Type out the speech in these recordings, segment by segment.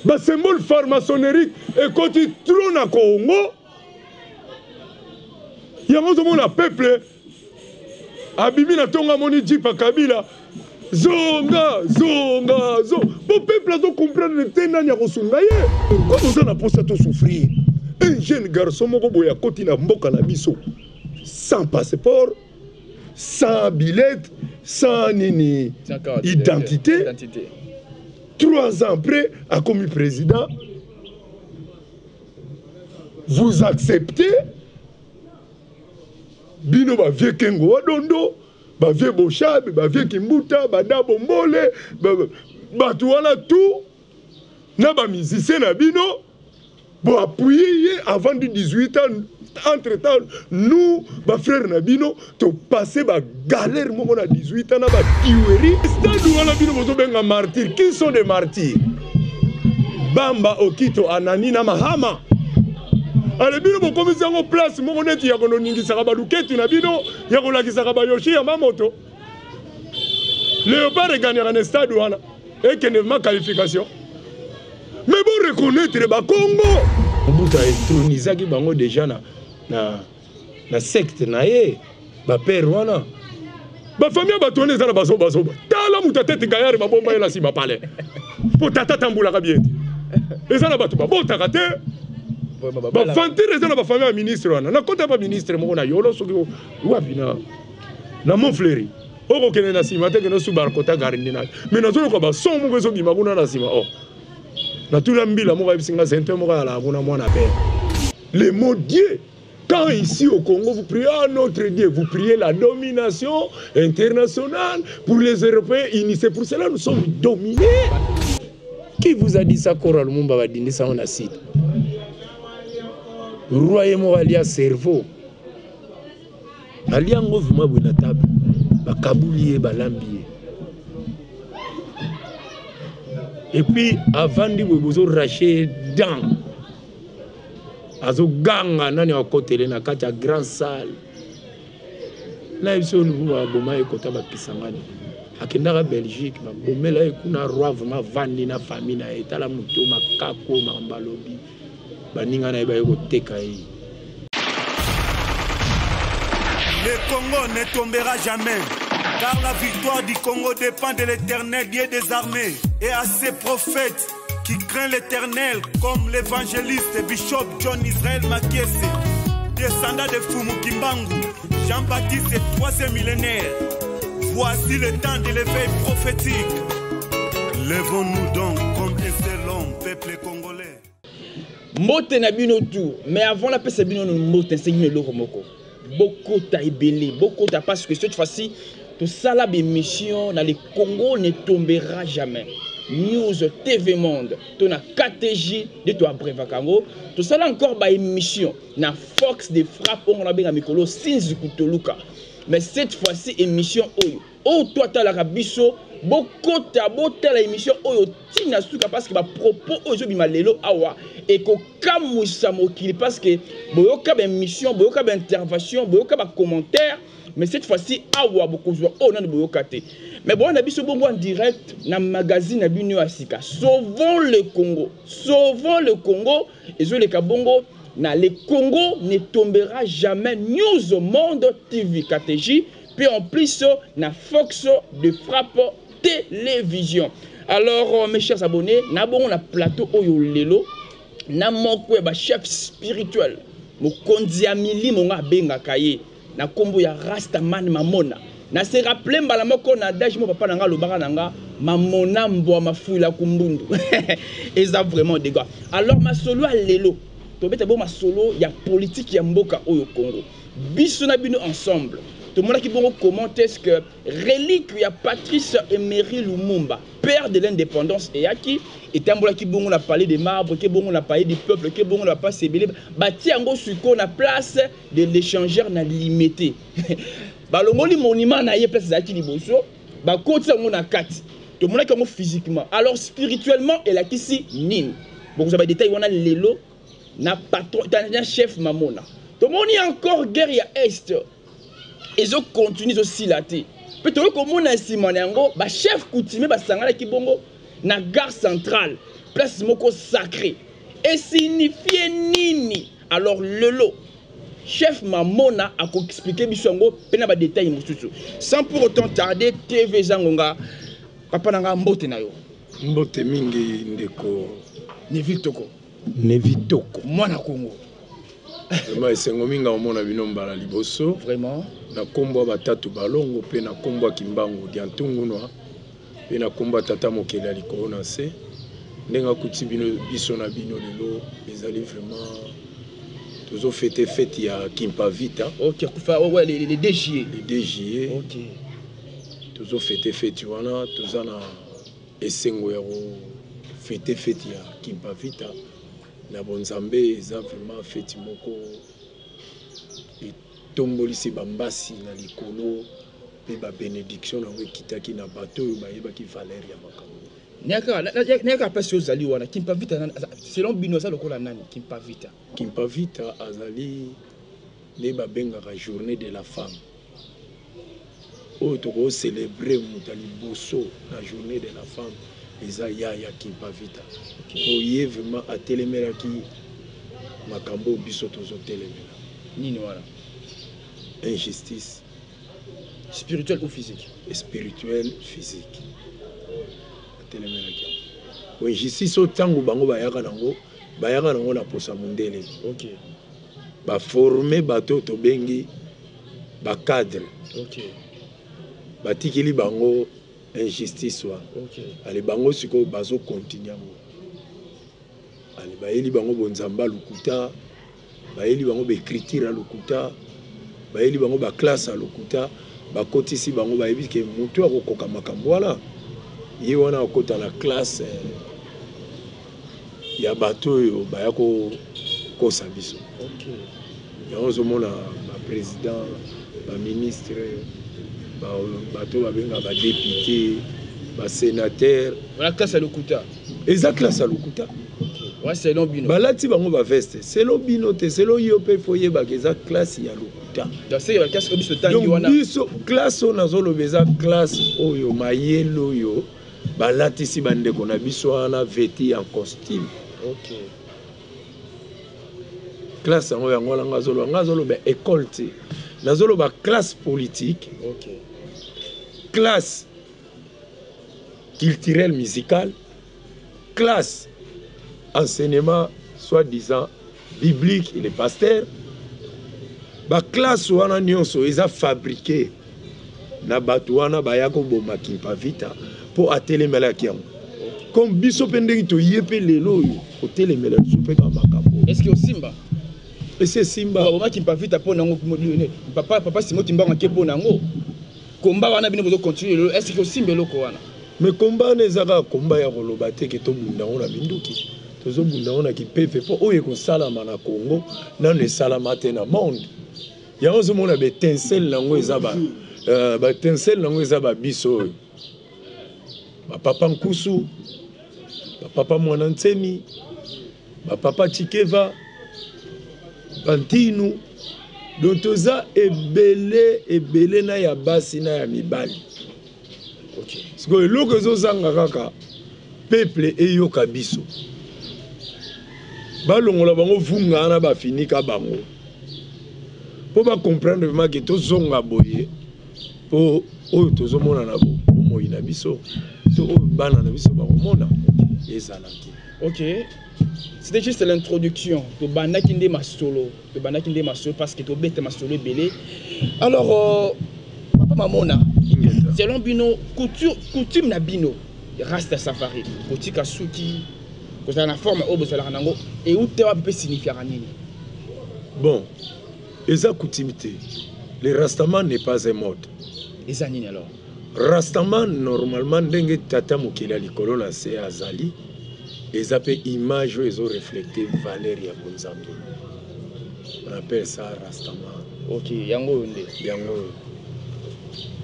ba symbole pharmaconnérique et quand il trône à Congo il y a un peuple abimi na tonga moni jipa kabila zonga zonga zo bon peuple a comprendre le tena nya kosunga ye comment ça na posa to souffrir un jeune garçon moko boya koti na mboka na biso sans passeport sans billet sans nini identité 3 ans après a commis président vous acceptez bino ba vie kengo wadondo ba vie Bochabe ba vie Kimbuta ba Dabo Mbole ba tout wala tout na ba musicien na bino bon appuyer avant du 18 ans entre temps nous ba frère na bino to passer ba galère moko na 18 ans na ba tuerie stade wala bino bozo benga martyrs qui sont des martyrs Bamba Okito Anani na Mahama. Ale bino bo komisi yango place moko neti ya kono ningi saka baluketu na bino ya kolaki saka bayoshi ya mamoto. Léopard gagnera un stade wana et que ne ma qualification. Mais bon reconnaître ba Congo. Mbuta intronisaki bango déjà na secte na ye ba père wana. Ba famille ba tourner ça na baso. Tala muta tete gayari ba bomba ela si ba palais. Po tata tambula ka bien. Et ça na ba to ba bota kate. Ba fanti raison ba famille ministre wana na kota ba ministre moko na yolo soki wapi na Montfleury oko kene na sima te kene subar kota garindina mais na zolo ko ba son moko so bima kuna na sima oh na tula mbila moko bisinga sente moko ala kuna mwana père les mots Dieu quand ici au Congo vous priez à notre Dieu vous priez la domination internationale pour les Européens c'est pour cela nous sommes dominés. Qui vous a dit ça Kora Lumumba va dîner ça on a cité royaume alia cerveau alia ngovuma buna table bakabulier balambier et puis avant de bozo racher dents azo ganga nani akotele na kati ya grand salle là ils sont nouveau boma ekota ba pisangani akendaka Belgique ba bomela ekuna roi vraiment vandi na famille na etala muto makako mambalobi. Le Congo ne tombera jamais, car la victoire du Congo dépend de l'Éternel, Dieu des armées, et à ses prophètes qui craignent l'Éternel, comme l'évangéliste Bishop John Israel Makiese, descendant de Fumu Kimbangu, Jean-Baptiste et 3e millénaire. Voici le temps de l'éveil prophétique. Lèvons-nous donc comme un seul homme, peuple congolais. Mote na bino tout, mais avant la paix bino no mote enseigner le romoko. Beaucoup ta ibeli, beaucoup ta parce que cette fois-ci tout ça la mission dans le Congo ne tombera jamais. News TV Monde, ton a KTJ de toi breva Congo, tout ça là encore ba émission na Fox de frappe on la benga mikolo sinzi kutoluka. Mais cette fois-ci émission oyo. Oh toi ta la biso beaucoup ta botte la émission oyo tina suka parce que ba propos oyo bima lelo awa et ko kamusa mokili parce que boyoka ba émission boyoka ba intervention boyoka ba commentaire mais cette fois-ci awa beaucoup zo o na boyoka te mais bon na biso bongo en direct na magazine na bino asika sauvons le Congo et zo le kabongo na le Congo ne tombera jamais News au Monde TV KTJ puis en plus na Fox de frappe télévision. Alors mes chers abonnés, na bon na plateau oyo lelo na moko ba chef spirituel mo kondi amili mo benga kaye na kombo ya Rastaman Mamona na se rappeler mbala moko na dage mo papa nanga lobaka nanga mamona mbo mafuila kumbundu et ça vraiment des gars. Alors ma solo a lelo to beta bo ma solo ya politique ya mboka oyo Congo biso na bino ensemble. Tout le monde qui peut commenter est-ce que relique il y a Patrice Emery Lumumba, père de l'indépendance et qui et un qui bon on a parlé des marbres, qui bon on a parlé du peuple, qui bon on a pas cébélé, bâti en gros sur qu'on a place de l'échangeur na limité. Bah le monument na yé place zaki liboso, bah côté on a 4. Tout le monde qui physiquement. Alors spirituellement elle a qui si nine. Bon vous avez des détails on a lelo na patron, na chef Mamona. Tout le monde y a encore guerre à est. Et je continue aussi là. Peut-être que mon chef coutumier basangala ki bongo na gare centrale. place moko sacré et signifie nini alors lelo chef Mamona a expliqué bisongo pena ba détail mosusu sans pour autant tarder TV Zangonga papa nanga mbote na yo mbote mingi ndeko Nevitoko mwana Congo vraiment esengo minga omona bino mbala liboso vraiment na kombo batatu balongo pe na kombo kimbango diantungunwa pe na kombo tata mokele likolo na se ndenga kuti bino biso na bino lelo ezali vraiment toujours fête ya Kimpavita. OK, ouais les DJE. Les DJE. OK. Toujours fête wana, toujours na esengo ya fête ya Kimpavita. Na bonzambe eza vraiment fête moko et tombolisi bambasi na likolo pe ba bénédiction na kitaki na bato ba yeba ki valeur ya makambo. Neka pas sur Zali wana Kimpavita selon bino ça lokola nani Kimpavita azali les babenga la journée de la femme auto célébrer mutali bosso la journée de la femme eza ya Kimpavita oye vraiment a telemera ki makambo biso tozo telemera nini wana injustice spirituelle ou physique physique oui, ici so tango bango bayaka nango na posa mundele. OK. Ba former bato to bengi ba cadre. OK. Ba tikili bango injustice wa. OK. Ale bango siko bazo continuer ngo. Ale bayeli bango bonzamba lukuta, bayeli bango be écriture lukuta, bayeli bango ba classe lukuta, ba kotisi bango bayebi ke mutu akokoka makambo wala. Ye wana okota na classe ya bato yo bayako kosa biso. OK. Ya ozomona ba président, ba ministre, ba bato babenga ba député, ba sénateur. Voilà classe à Lokuta. Eza classe à Lokuta. OK. Ouais, c'est l'obino. Balati bango ba veste, c'est l'obino te, c'est lo yo pe foyer ba eza classe ya Lokuta. Donc c'est la classe obiso tangi wana. Donc biso classe on azolo beza classe oyo mayelo yo. Balatisi bandeko na biso wana vêti en costume. OK. Classe yango yango ngazolo ba école te. Nazolo ba classe politique. OK. Classe culturelle musicale. Classe enseignement soi-disant biblique et les pasteurs. Ba classe wana nyonso eza fabriqué na bato wana bayako boma Kimpavita. Pour atelemela kiango comme biso pendeki to yepe lelo yo otelemela soupe ka makambo est-ce que au Simba et c'est Simba ba Kimpavita po nango papa Simo Timbango ke po nango komba wana bino bozo continuer est-ce que au Simba loko wana mais combat nezaka combat ya koloba te ke to bunda ona binduki tozo bunda ona ki pepe po oye ko salama na Congo na ne salama te na monde ya ozo mona be tencel nango ezaba ba tencel nango ezaba biso papa Nkusu, papa Mwanantsemi, papa Chikeva, Bantinu, donc tout ça est belé na ya basi na ya mibali. OK. Parce que l'oko zanga kaka peuple eyoka biso. Balongola bango vunga na ba finika bango. Pour ba comprendre vraiment que to zonga boye po oyo tozomona na bo moina biso. OK. C'était juste l'introduction. De Banakinde Masolo. De Banakinde Masolo parce que tu bête Masolo belé. Alors, papa Mamona, selon Bino, coutume na Bino, rasta safari. Koti Kasuki, que ça a la forme au Bosalango, et où tu peut signifier nini. Bon, eza coutumité. Le rastaman n'est pas un mode. Les années alors. Rastaman normalement ndenge tata mokela likolo na se azali ezape image ezo refléter valeur ya bonzambe. On appelle ça rastaman. OK, yango nde. Yango.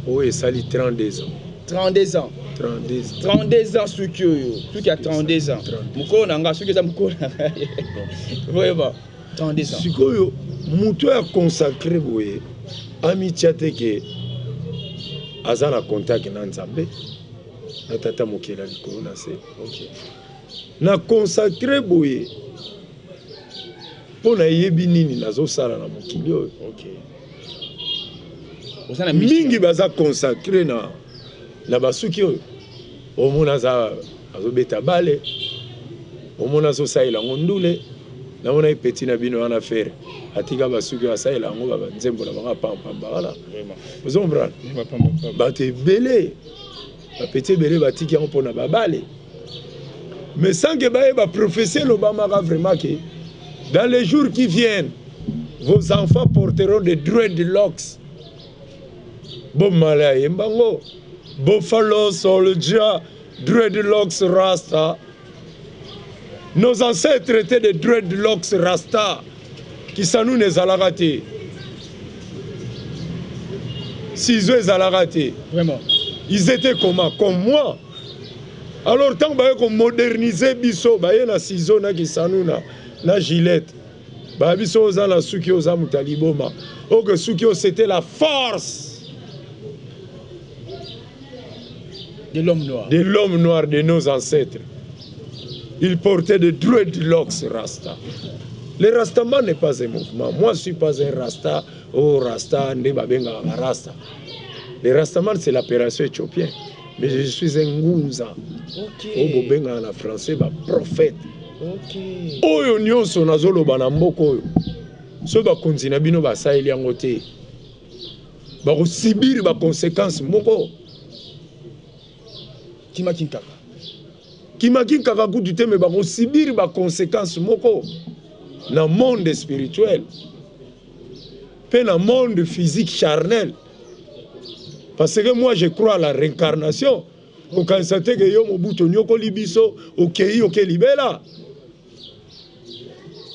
Oh esali 32 ans. 32 ans. 32 ans sur Kyoyo. Tout qui a 32 ans. Mukolo nanga sur que ça mukolo. Vraiment 32 ans. Sikoyo muto a consacré boye amitié ke azana contact na nzambe na tata mokela likolo na se. OK. na consacré boye pour na yebi nini nazo sala na mokili oyo. OK. Mingi baza consacré na basuki oyo. Omona za azobeta bale. Omona zo saila ngondule. Na mona petit na bino wana faire. Atika basuki ba saila ngo ba nzembo na banga pamba wala. Vraiment. Vous comprenez? Ba te belé. Ba petit belé batiki ngo pona ba bale. Mais sans que ba prophétie l'Obama vraiment que dans les jours qui viennent, vos enfants porteront des dreadlocks. Bon malaya mbango. Buffalo Soldier, dreadlocks Rasta. Nos ancêtres étaient des dreadlocks Rasta. Qui sont nous les alaratés. Ciseaux les alaratés. Vraiment. Ils étaient comment? Comme moi. Alors tant qu'on modernisait biso, baye na ciseaux na kisanu na gilette. Ba biso za la sukio za mutaliboma. O que sukio c'était la force. De l'homme noir. De l'homme noir de nos ancêtres. Il portait des dreadlocks Rasta. Le Rastaman n'est pas un mouvement. Moi, je ne suis pas un Rasta. Oh, Rasta, Ndebabenga, Rasta. Le Rastaman, c'est l'opération éthiopienne. Mais je suis un Ngunza. OK. Oh, Bobenga en français, bah, prophète. OK. Oyo nyonso nazolo bana mboko oyo. So ba konzina bino ba saeli yango te. Ba ko subir ba conséquences moko. Kimaki kaka kutu te me ba ko subir ba conséquences moko na monde spirituel. Pe na monde physique charnel. Parce que moi je crois à la réincarnation. Ko kansate ke yo mobuto nyoko libiso okei okelibela.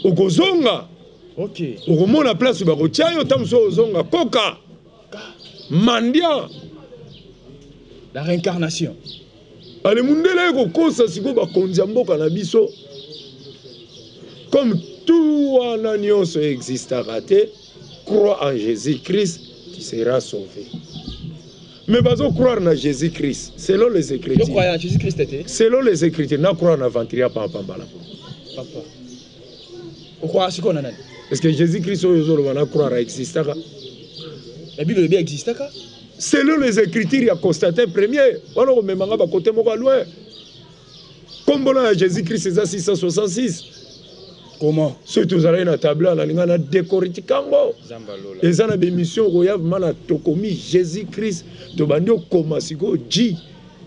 Okozonga. OK. Okomona place ba kotia yo tamso ozonga koka. Mandia. La réincarnation. Ale mundele ko kosa siko ba konzia mboka na biso. Comme tout wana nyonso existera te, crois en Jésus-Christ, tu seras sauvé. Mais bazo croire en Jésus-Christ, selon les Écritures. Je crois en Jésus-Christ. Selon les Écritures, na croire en Ventriya Pambala. Papa. Pourquoi ce qu'on a? Est-ce que Jésus-Christ na croire existera? La Bible bien existe ka? Selon les Écritures, il y a constaté premier. Voilà, on memanga ba côté moko loin. Comme bon Jésus-Christ c'est 666. Comment? Surtout vous allez na tableau na linga na décorité kango. Zambalola. Et ça na bémission royave mana tokomi Jésus-Christ to bandi okoma siko J.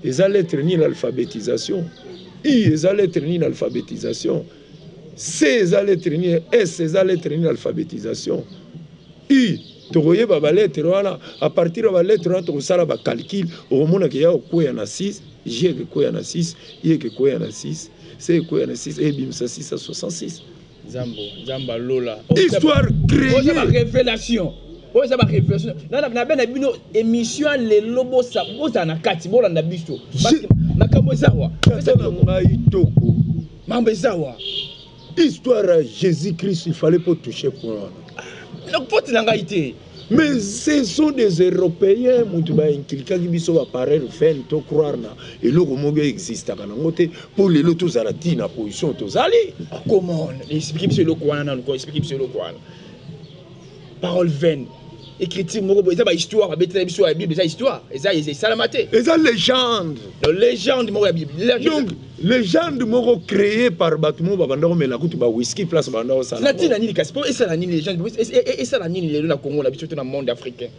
Et ça lettre ni l'alphabétisation. I et ça lettre ni l'alphabétisation. C ça lettre ni S et ça lettre ni l'alphabétisation. I tokoye ba lettre wana à partir de la lettre wana to sala ba calcul au mona ke ya okoya na 6, J ke koya na 6, I ke koya na 6, C koya na 6 et bim ça 666. Zamba Lola. Histoire créée. C'est ma révélation. Oh, c'est ma révélation. Na ben bino émission les lobo ça boza na kati bola na biso. Parce que na kambo zawa. Ça na ngai toko. Mambe zawa. Histoire à Jésus-Christ, il fallait pas toucher pour moi. Donc faut na ngai té. Mais ce sont des Européens qui ont inculqué qui appareil fait to croire na et le mogo existe à côté pour les lotos à la tina position tous allez. Comment explique sur le coin na ko explique sur le coin. Parole vaine. Écriture moko ça ba histoire ba betela biso la Bible ça histoire et ça la maté. Et ça légende. La légende moko la Bible. Donc légende moko créée par Batmo babandoro mais la kutu ba whisky place bandoro ça. La tina ni kaspo et ça la ni légende et ça la ni le na Congo la biso dans le monde africain.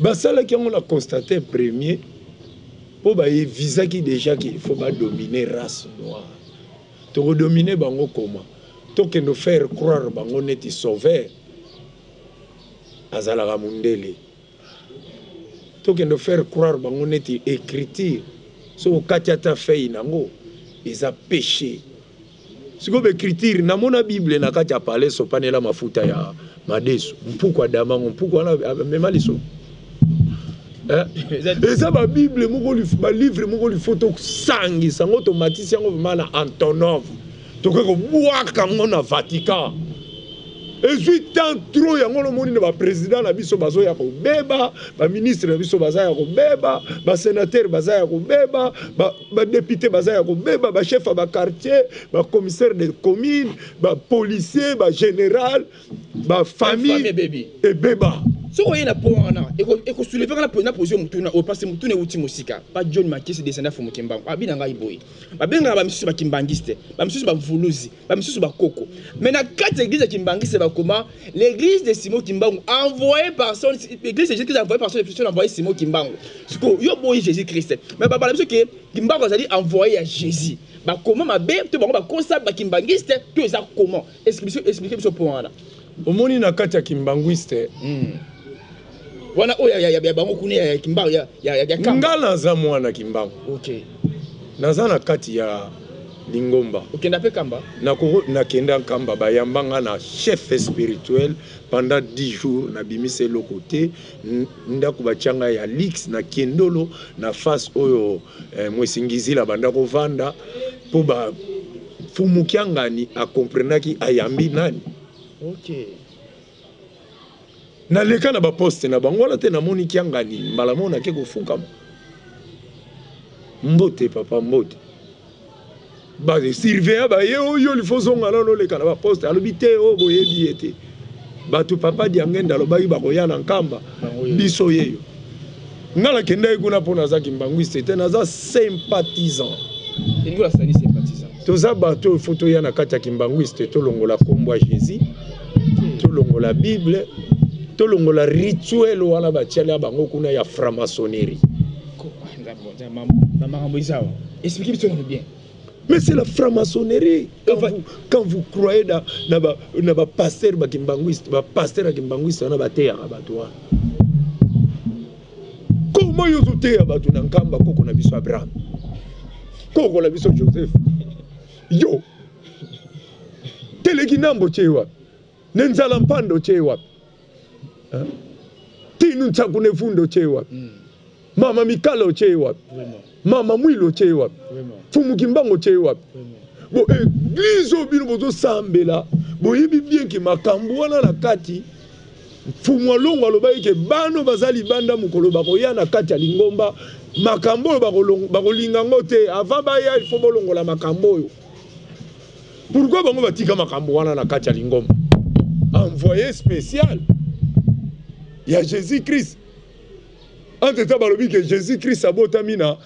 Ba ça là qui on a constaté premier pour ba visa qui déjà qu'il faut pas dominer race noire. To dominer bango comment? To que nous faire croire bango neti sauveur. Azala mundele to que nous faire croire bango neti écriture so katiata fei nango eza péché siko be écriture na mona Bible na katia parler so panela mafuta ya madesu mpuko damango mpuko na mema liso eza ba Bible moko li ba livre moko li photo sangi sango automatique yango mana Antonov to ko bwaka ngo na Vatican Et je tant trop, il y a un président, la biso bazo ya kobeba, ba ministre la biso baza ya kobeba, ba sénateur baza ya kobeba, ba député baza ya kobeba, ba chef ba quartier, ba commissaire de commune, ba policier, ba général, ba famille et beba. Ce qu'on y a pour un an, et qu'on soulève la position au passé, tout n'est outil musical. Pas John Mackey, c'est des scènes pour Kimba. Pas bien dans Boy. Pas bien dans la monsieur Kimbangiste. Pas monsieur Bavoulouzi. Pas monsieur Bakoko. Mais dans 4 églises Kimbangiste, c'est comment l'église de Simon Kimbangu envoyée par son. L'église de Jésus-Christ envoyée par son épisode envoyée Simon Kimbangu. Ce qu'on y a boy Jésus-Christ. Mais pas parce que Kimbangu a dit envoyé à Jésus. Bah comment ma bête, tu vas consacrer Kimbangiste, tout ça comment? Expliquez ce point là. Au monde, il y a 4 Kimbangiste. Wana oya ya bango kuni ya Kimbangu ya Kamba. Ngala za mwana Kimbangu. OK. Naza na kati ya Lingomba. Okenda pe Kamba. Na kenda Kamba bayambanga na chef spirituel pendant 10 jours na bimise lokote ndako bachanga ya Lix na Kendolo na face oyo mwesingizila banda ko vanda po ba fumukiangani a comprenaki ayambi nani. OK. Na leka na ba poste na bango la te na moni kiangani mbala mona ke ko fuka mbote papa mbote ba de surveiller ba ye oyo li fozonga na no leka na ba poste alobite o boyebi ete ba tu papa di angenda lo ba ko yana nkamba biso yeyo ngala kenda ikuna pona za Kimbangwiste te na za sympathisant ngola sani sympathisant toza bato photo yana kati ya Kimbangwiste to longola kombo Jésus to longola Bible to longola rituel wana batiala bango kuna ya franc-maçonnerie. Expliquez bien. Mais c'est la franc-maçonnerie. Quand vous croyez dans le pasteur Kimbangwiste, le pasteur Kimbangwiste, on a battu à Rabatouan. Comment vous avez battu dans le Kamba Koko na biso Abraham? Koko na biso Joseph? Yo! Teleginambo chewa. Nenzalampando chewa. Tinu Nchakune Fundo chewa. Mama Mikalo chewa. Mama Mwilo chewa. Fumu Kimbangu chewa. Bo église obino bozo sambela. Bo yebi bien ki makambo wana na kati. Fumu alongo aloba ke bano bazali banda mukolo bakoya na kati ya Lingomba. Makambo bakolinga ngote avant baya il faut bolongo la makambo yo. Pourquoi bango batika makambo wana na kati ya Lingomba? Envoyé spécial. Il y a Jésus-Christ. Entre temps, que Jésus-Christ a botamina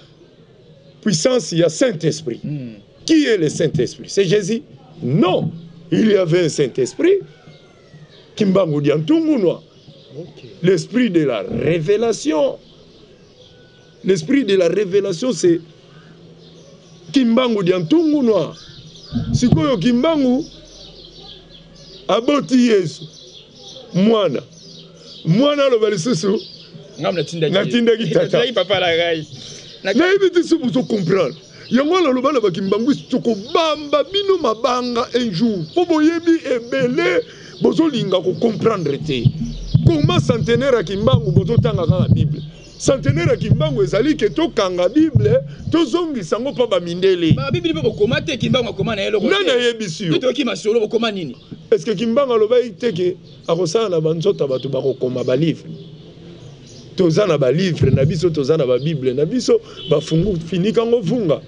puissance, il y a Saint-Esprit. Qui est le Saint-Esprit? C'est Jésus? Non. Il y avait un Saint-Esprit. Kimbangu Diantungunwa. L'esprit de la révélation. L'esprit de la révélation, c'est Kimbangu Diantungunwa. Si quoi Kimbangu aboti Yesu. Mwana. Mwana lo balisusu ngam na tinda kitata papa la gai na ibiti subu so comprendre yango la lo bana ba Kimbangwiste to ko bamba bino mabanga un jour po boyebi ebele bozolinga ko comprendre te comment centenaire Kimbangu bozotanga ka Bible centenaire Kimbangu ezali ke to kanga Bible to zongi sango pa ba mindele ba Bible pe bokoma te Kimbangu akoma na yelo ko nana yebisio to ki masolo bokoma nini. Est-ce que Kimbangu aloba iteke akosala na banzota bato bakokoma ba livre tozana ba livre na biso tozana ba Bible na biso bafungu finika ngo vunga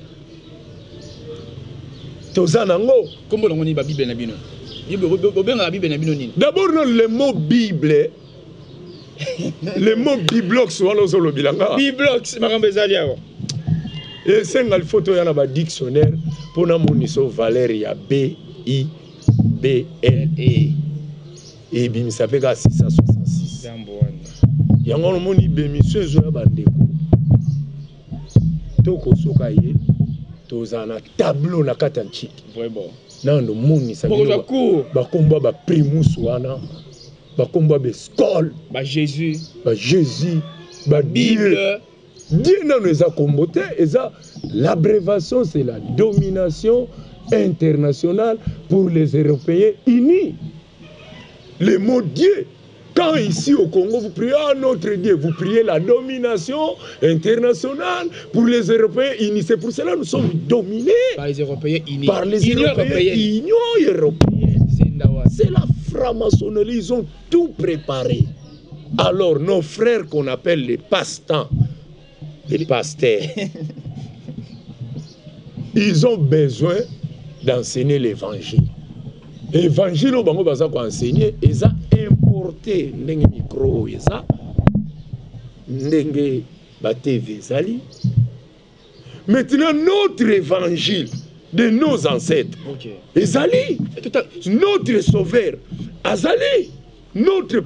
tozana ngo kombo longo ni ba Bible na bino bobenga la Bible na bino nini. D'abord non le mot Bible le mot biblox wala solo bilanga biblox makambo ezali awa et sengal photo yana ba dictionnaire pona moniso valeur ya BIBLE et bim ça fait 666 yango no moni bémission zo ya bandeko toko soka ye tozana tableau na katanchi vraiment nando moni ça ba komba ba primus wana ba komba be skol ba Jésus ba Bible Dieu n'a nous a combattu et ça l'abréviation c'est la domination internationale pour les Européens unis. Le mot Dieu, quand ici au Congo vous priez à notre Dieu, vous priez la domination internationale pour les Européens unis. C'est pour cela que nous sommes dominés par les Européens unis. Par les Union européenne. C'est la franc-maçonnerie, ils ont tout préparé. Alors, nos frères qu'on appelle les passe-temps, les pasteurs, ils ont besoin d'enseigner l'évangile. L'évangile, on va enseigner, ils ont importé des micros, ils ont des TV. Maintenant, notre évangile de nos ancêtres, Ezali, notre sauveur, Azali, notre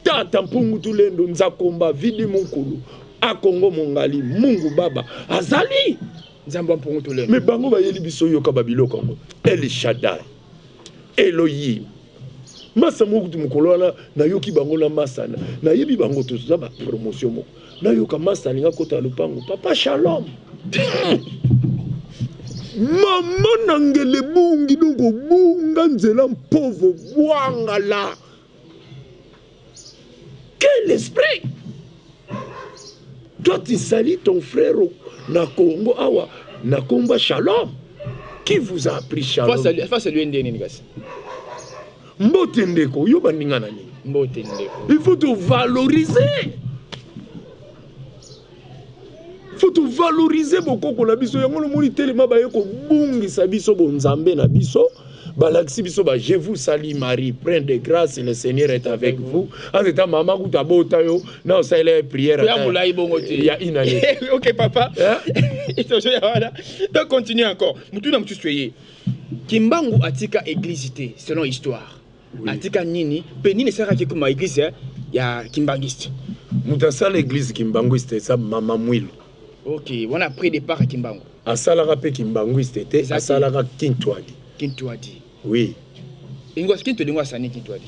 tata Mpungutulendo, Nzakomba, Vidi Munkulu, Akongo Mongali, Mungu Baba, Azali. Mais bango ba yeli biso yoka babilo Kongo. El Shaddai, Elohim. Masa mokutu mukolo na yoki bango la masana. Na yebi bango to za ba promotion mo. Na yoka masana nga kota lupango. Papa Shalom. Maman nangele bungi dongo bunga nzela pauvre wangala. Quel esprit! Toi tu salis ton frère na Congo awa na Komba Shalom. Qui vous a appris Shalom? Face à lui ndeni ngasi. Mbote ndeko yo baninga nani? Mbote ndeko. Il faut te valoriser. Il faut te valoriser bokoko na biso yango no moni telema ba yeko bungisa biso bonzambe na biso. Balaxi biso ba je vous salue Marie, pleine de grâce, le Seigneur est avec vous. En étant maman kuta bota yo, na ça les prières. Il y a une année. OK papa. Donc continue encore. Mutu na mutu soyez. Kimbangu atika église selon histoire. Oui. Atika nini, peni ne sera que comme église ya kimbangiste. Mutasala l'église kimbangiste ça mama mwilo. OK, on a pris départ à Kimbangu. Asala pe kimbangiste était asala Kintwadi. Kintwadi. Oui. Ingos Kintwadi ngwa sani Kintwadi.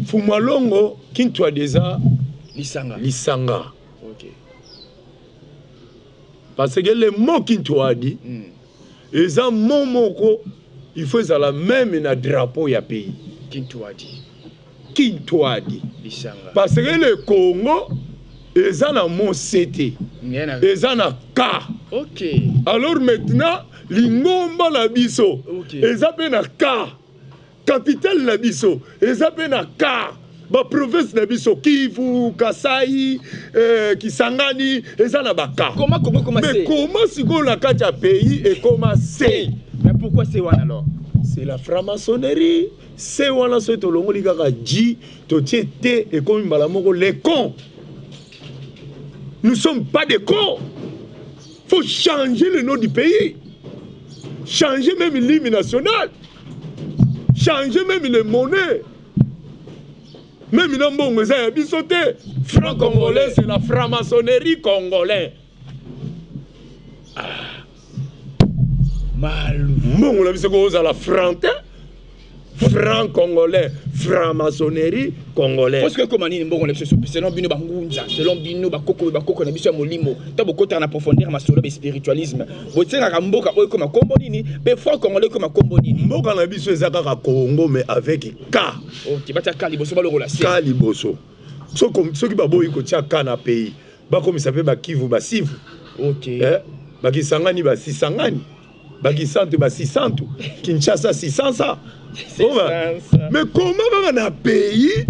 Fumalongo Kintwadi za Lisanga. Lisanga. OK. Parce que le mot Kintwadi eza momoko il faut ça la même na drapeau ya pays. Kintwadi. Kintwadi. Lisanga. Parce que le Congo eza na Mosete. Eza na Ka. OK. Alors maintenant Lingomba na biso. OK. Eza pe na Ka. Capitale na biso. Eza pe na Ka. Ba province na biso Kivu, Kasai, Kisangani, eza na ba Ka. Comment mais comment si on a quatre pays et comment c'est? Mais pourquoi c'est one alors? C'est la franc-maçonnerie. C'est wana so to longo likaka ji to tiete et comme balamoko les cons. Nous sommes pas des cons. Faut changer le nom du pays. Changer même l'hymne national. Changer même les monnaies. Même il y a un bon franc-congolais, c'est la franc-maçonnerie congolaise. Mal. Bon, on a vu ce qu'on a la franc-congolais, franc-maçonnerie congolaise. Parce que comme on dit, selon Bino Bangunza, selon Bino Bakoko, Bakoko, Nabiso Molimo, Taboko en profondeur, ma solo spiritualisme. Vous savez, Ramboka, comme Combonini, mais franc-congolais comme Combonini. Mboka Nabiso est à Congo, mais avec K. Ok, bah, tu as Kaliboso, le relation. Kaliboso. Ceux qui ont eu un pays, comme il s'appelle Bakivu, Basivu. Ok. Bakisangani, Basisangani. Bakisante, Basisantu. Kinshasa, 600. Mais comment on a payé?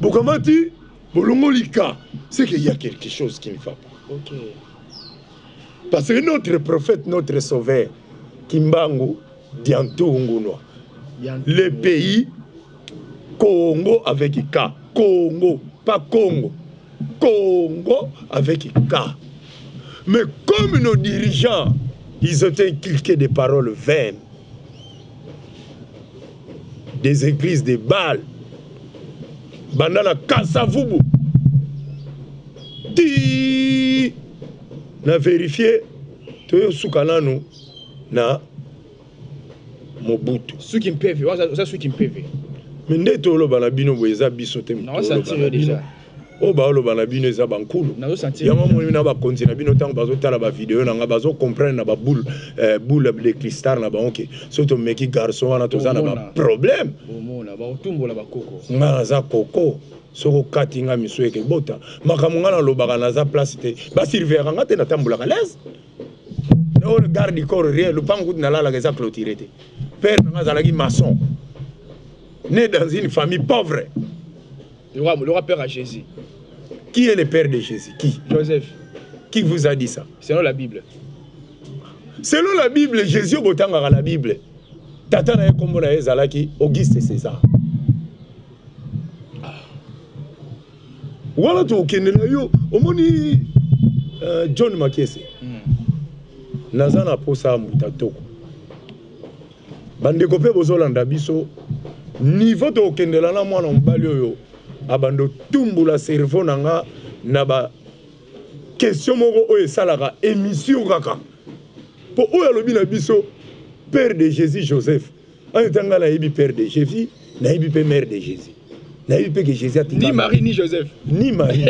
Comment tu Bolongolika? C'est qu'il y a quelque chose qui ne va pas. Ok. Parce que notre prophète, notre sauveur, Kimbangu, Diantou Ngunoa, le pays Congo avec K. Congo, pas Congo. Congo avec K. Mais comme nos dirigeants, ils ont inculqué des paroles vaines, des églises de Baal, Bandana Kasavubu, ti na vérifié, Toyo Soukananu na Mobutu. Ceux qui me peuvent, ça ceux qui me peuvent. Mais n'est pas banabino boeza bisote. Non, ça tire déjà. Oh bah le banabino eza bankulu. Non, ça tire. Yama mo na ba continue bino tango bazo tala ba vidéo na nga bazo comprendre na ba boule de cristal na ba OK. Surtout meki garçon wana toza na ba problème. Omona ba otumbola ba koko. Nga za koko. Soko katinga miso eke bota. Makamunga na lobaka na za place te. Ba silver nga te na tambola ka l'aise. No garde du corps rien le pango na la za clôturer te. Père nga za la maçon. né dans une famille pauvre. Le roi père à Jésus. Qui est le père de Jésus? Qui? Joseph. Qui vous a dit ça? Selon la Bible. Selon la Bible, Jésus botanga la Bible. Tata na kombo na ezalaki Auguste César. Wala to okendela yo omoni John Makese. Nazana posa muta toko. Bande kopé bozolanda biso niveau to okendela na mwana mbali oyo abando tumbula cerveau nanga na ba question moko oyo esalaka émission kaka. Po oyo alobi na biso père de Jésus Joseph. En étant là il père de Jésus, na il mère de Jésus. Na il que Jésus a ni Marie ni Joseph. Ni Marie.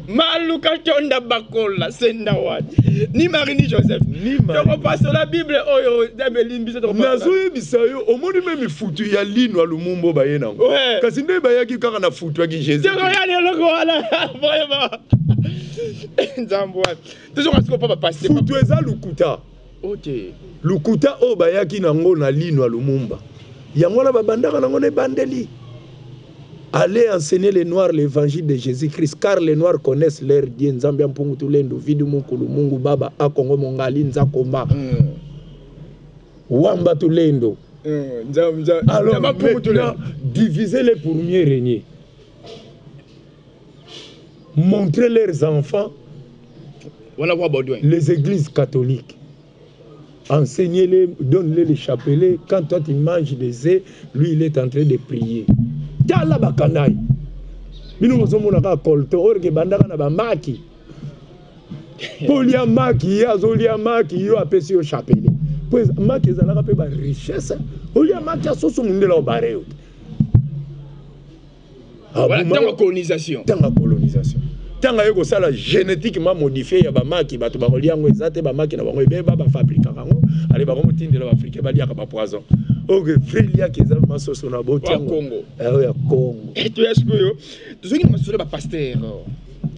Maluka tonda bakola senda wadi. Ni Marie ni Joseph. Ni Marie. On passe la Bible oyo dameline biso to passe. Nazo yebisa yo omoni même futu ya lino ya lumumbo baye nango. Kasi nde bayaki kaka na futu ya Jésus. C'est rien loko wala vraiment. Nzambwa. Toujours est-ce qu'on peut passer futu eza lukuta. OK. Lukuta o bayaki nango na lino ya lumumba. Yango na babandaka nango ne bandeli. Allez enseigner les Noirs l'évangile de Jésus-Christ, car les Noirs connaissent leur Dieu. Nzambia mpungu tulendo, vidu mukulu mungu baba, akongo mongali nzakomba. Wamba tulendo. Alors maintenant, divisez-les pour mieux régner. Montrez leurs enfants les églises catholiques. Enseignez-les, donnez-les les chapelets. Quand toi tu manges des œufs, lui il est en train de prier. Tala bakanai. Bino mozomona ka kolto orke bandaka na ba maki. Polia maki azolia maki yo apesi yo chapelet. Pues maki ezalaka pe ba richesse. Olia maki asoso mundela obareo. Voilà, dans la colonisation. Dans la colonisation. Tant que ça la génétiquement modifié ya ba maki bato ba koliango ezate ba maki na bango ebeba ba fabriquer kango. Allez ba komotindela ba africain ba liaka ba poison. Ok, frère, il y a qui est masoso na boti au Congo. Ah oui, au Congo. Et tu es que tu sais que masoso ba pasteur.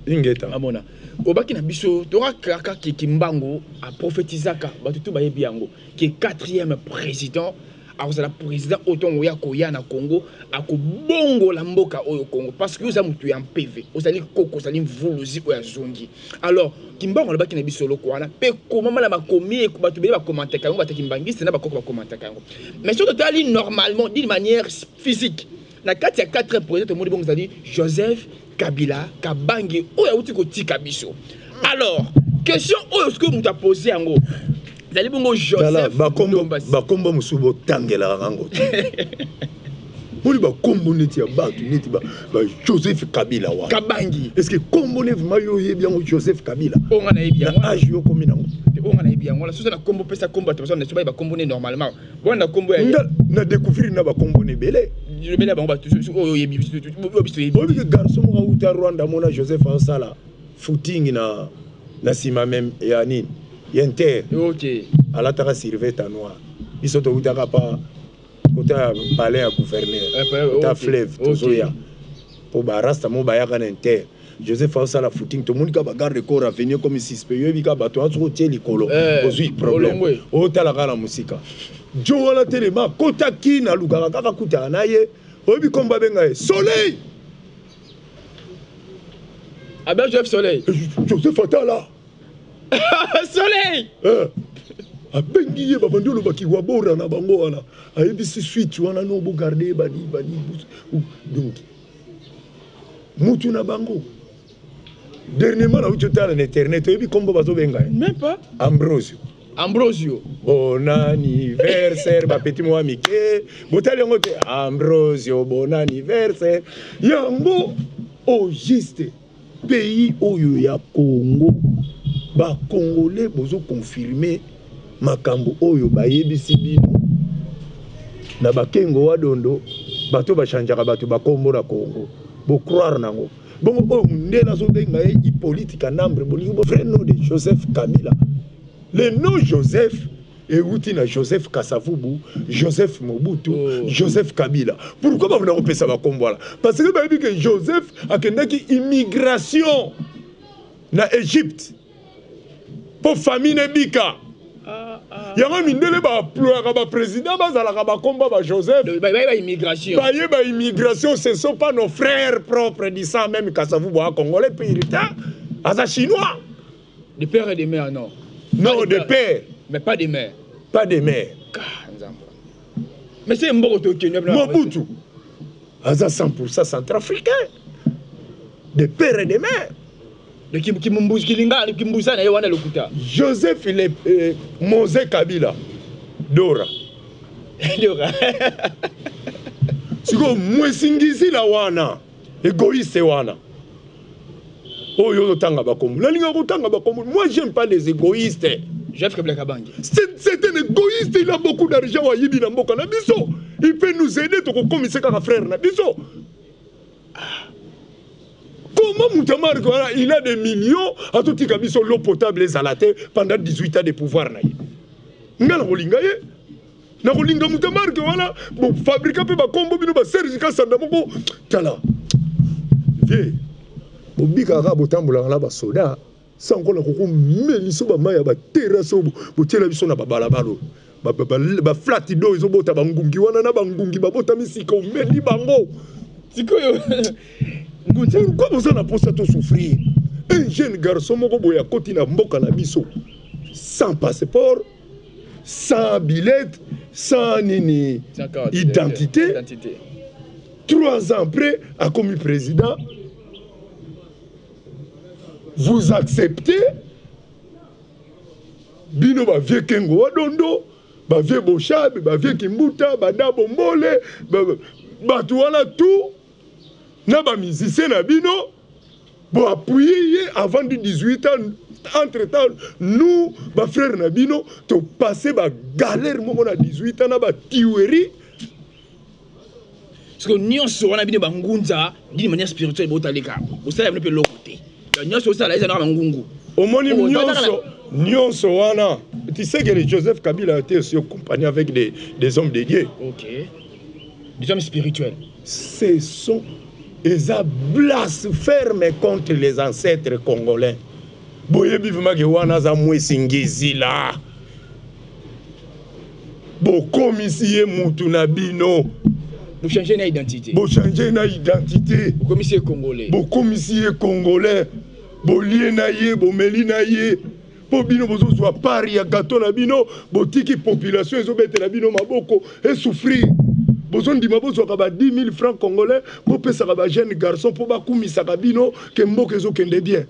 Ingeta. Amona. Obaki na biso, tora kaka ki kimbango a prophétisaka batutu ba yebi yango qui est 4e président. Alors c'est la président auton ya koya na Congo akobongo la mboka oyo Congo parce que vous avez mutu en PV. Vous allez koko, vous allez vuluzi oya zongi. Alors kimbango le baki na biso loko wana pe comment la bakomi e batu be ba commenter kango bataki mbangiste na bakoko ba commenter kango. Mais sur total normalement d'une manière physique. Na kati ya 4 présidents monde bon dit Joseph Kabila Kabange oya uti ko tika biso. Alors question oyo ce que vous t'a posé yango. Zali bongo Joseph bakombo musubo tangela rango. Moni bakombo neti ya batu neti ba Joseph Kabila wa. Kabangi. Est-ce que kombo ne vraiment yo yebi yango Joseph Kabila? On a yebi yango. Âge yo komi nango. On a yebi yango. La source na kombo pesa kombo attention na soba ba kombo ne normalement. Bon na kombo ya. Na découvrir na ba kombo ne belé. Je belé ba ba o yebi yebi. Obi que garçon mo uta Rwanda mona Joseph Ansala footing na sima même ya nini. Yenter. OK. Ala taka Sylvette noir. Biso to utaka pa côté palais à gouverneur. Ta fleuve tozoya. Pour barasta mo bayaka na inter. Joseph Ansala la footing to monika ba garde corps à venir comme suspect yo bika bato atro tie likolo. Ozui problème. O tala kana musika. Jo wala telema kota kina lugaka kaka kuta na ye. Obi komba benga e soleil. Abel Joseph Soleil. Joseph Atala. Soleil. Abengi ye babandi lo baki wabora na bango wana. Ayebisi suite wana no bo garder bani donc mutu na bango. Dernièrement na utota na internet oyebi kombo bazo benga. Même pas. Ambrosio. Bon anniversaire ba petit moi mike. Botali yango te Ambrosio bon anniversaire. Yango au juste pays oyo ya Congo. Ba Congolais bozo confirmer makambo oyo bayebisi bino na bakengo wadondo bato bachanjaka bato bakombo na Congo bo croire nango bongo oyo ndela zo benga ye Hippolyte Kanambre bolingo vrai nom de Joseph Kabila. Le nom Joseph et Outina Joseph Kasavubu, Joseph Mobutu, Joseph Kabila. Pourquoi pas vous ça va comme voilà? Parce que bah, que Joseph a une immigration na Égypte pour famille Bika. Yanga mindele ba ployaka ba président bazalaka ba komba ba Joseph. Ba immigration. Ba immigration, ce sont pas nos frères propres du sang même Kasavu boa congolais périta. Aza chinois. De père et de mère non. Non, de père. Mais pas de mère. Pas de mère. Mais c'est Mboko Kenya. Mobutu. Aza 100% centrafricain. De père et de mère. De Kimbusa na yewana lokuta. Joseph il est Mose Kabila. Dora. Dora. Siko mwesingizi la wana. Égoïste wana. Oyo tanga bakomu. La linga tanga bakomu. Moi j'aime pas les égoïstes. Jeff Kabila Kabangi. C'est un égoïste, il a beaucoup d'argent à Yibi Namboka Nabiso. Il peut nous aider pour commisser comme frère Nabiso. Comment Moutamar, il a des millions à tout Kabiso l'eau potable et salate pendant 18 ans de pouvoir. Ngala Rolinga ye. Na Rolinga Moutamar, voilà, bon, fabriquer peu ba combo bino ba serjika sandamoko. Tala. Vieux. Bobika ka botambola la ba soda. Sans qu'on a beaucoup meliso ba maya ba terrasso botela biso na babalabalo ba flat do izo bota bangungi wana na bangungi ba bota misika o meli bango sikoyo pourquoi vous en avez tout souffrir un jeune garçon moko boya koti na mboka na biso sans passeport sans billet sans nini identité 3 ans après a commis président. Vous acceptez bino ba vie kengo wadondo ba vie bochabe ba vie kimbuta ba dabo mbole ba tuala tout na ba musicien na bino bo appuyer avant de 18 ans entre temps nous ba frère na bino to passer ba galère mo na 18 ans na ba tuerie parce que nyonso wana bino bangunza d'une manière spirituelle botaleka osala mpe lokote. Nyonso wana. Tu sais que Joseph Kabila a été aussi accompagné avec des hommes de Dieu. Ok. Des hommes spirituels. Ce sont des blasphèmes contre les ancêtres congolais. Boye bivuma ke wana za mwesingizi la. Bo komisiye mutu na bino. Vous changez d'identité. Vous changez d'identité. Vous commissaire congolais. Vous commissaire congolais. Vous lié naïe, vous mêlé naïe. Pour bino bozo soit pari ya gâteau na bino, botiki population ezo bete na bino maboko et souffrir. Bozo ndima bozo ka 10 000 francs congolais pour pesa ka jeune garçon pour ba kumisa ka bino ke mboka ezo kende bien.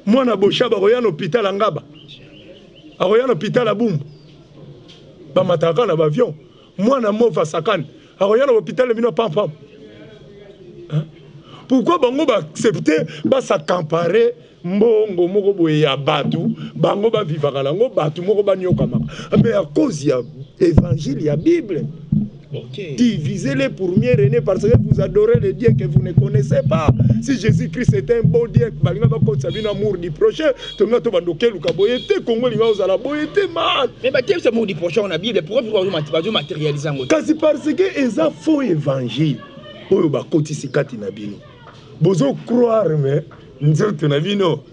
Mwana boshaba roya hôpital ngaba. Aroya hôpital a Bumbu. Ba mataka na avion. Mwana mova sakane. Aroya hôpital bino pam pam. Pourquoi bango ba accepter ba s'accaparer mbongo moko boye ya batu bango ba vivaka nango batu moko ba nyoka maka mais à cause ya évangile ya Bible. Okay. Divisez-les pour mieux régner parce que vous adorez le Dieu que vous ne connaissez pas. Si Jésus-Christ est un bon Dieu, balinga ba ko sabina amour du prochain, to ngato bandoke luka boyete Congo linga ozala boyete man. Mais ba tiem ce amour du prochain na Bible pour vous matérialiser ngo. Kasi parce que eza faux évangile. Oyo ba kotisi kati na bino. Bozo croire mais nzoto na bino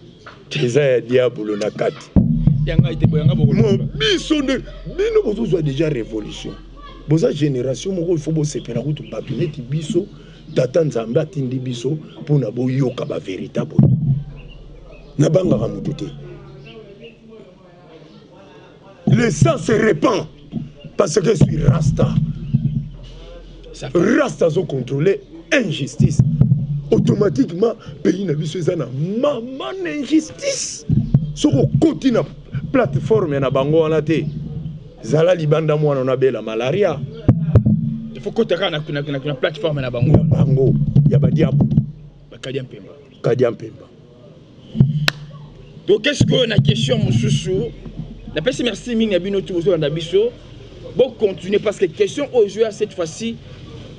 eza ya diabolo na kati. Yanga ite boyanga boko. Mo biso de bino bozo zwa déjà révolution. Boza génération moko il faut bo sepela kutu papineti biso tata nzambe atindi biso pona bo yoka ba véritable. Na banga ka mutu te. Le sang se répand parce que je suis Rasta. Rasta zo contrôler injustice. Automatiquement pays na biso ezana maman injustice. Soko koti na plateforme na bango wana te. Zala libanda mwana na bela malaria. Il faut que na plateforme na bango. Na bango ya ba diabo. Ba Kadia Mpemba. Kadia Mpemba. Donc qu'est-ce que la question mususu? La personne merci mingi bino tout zo na biso. Bon continuer parce que question aujourd'hui cette fois-ci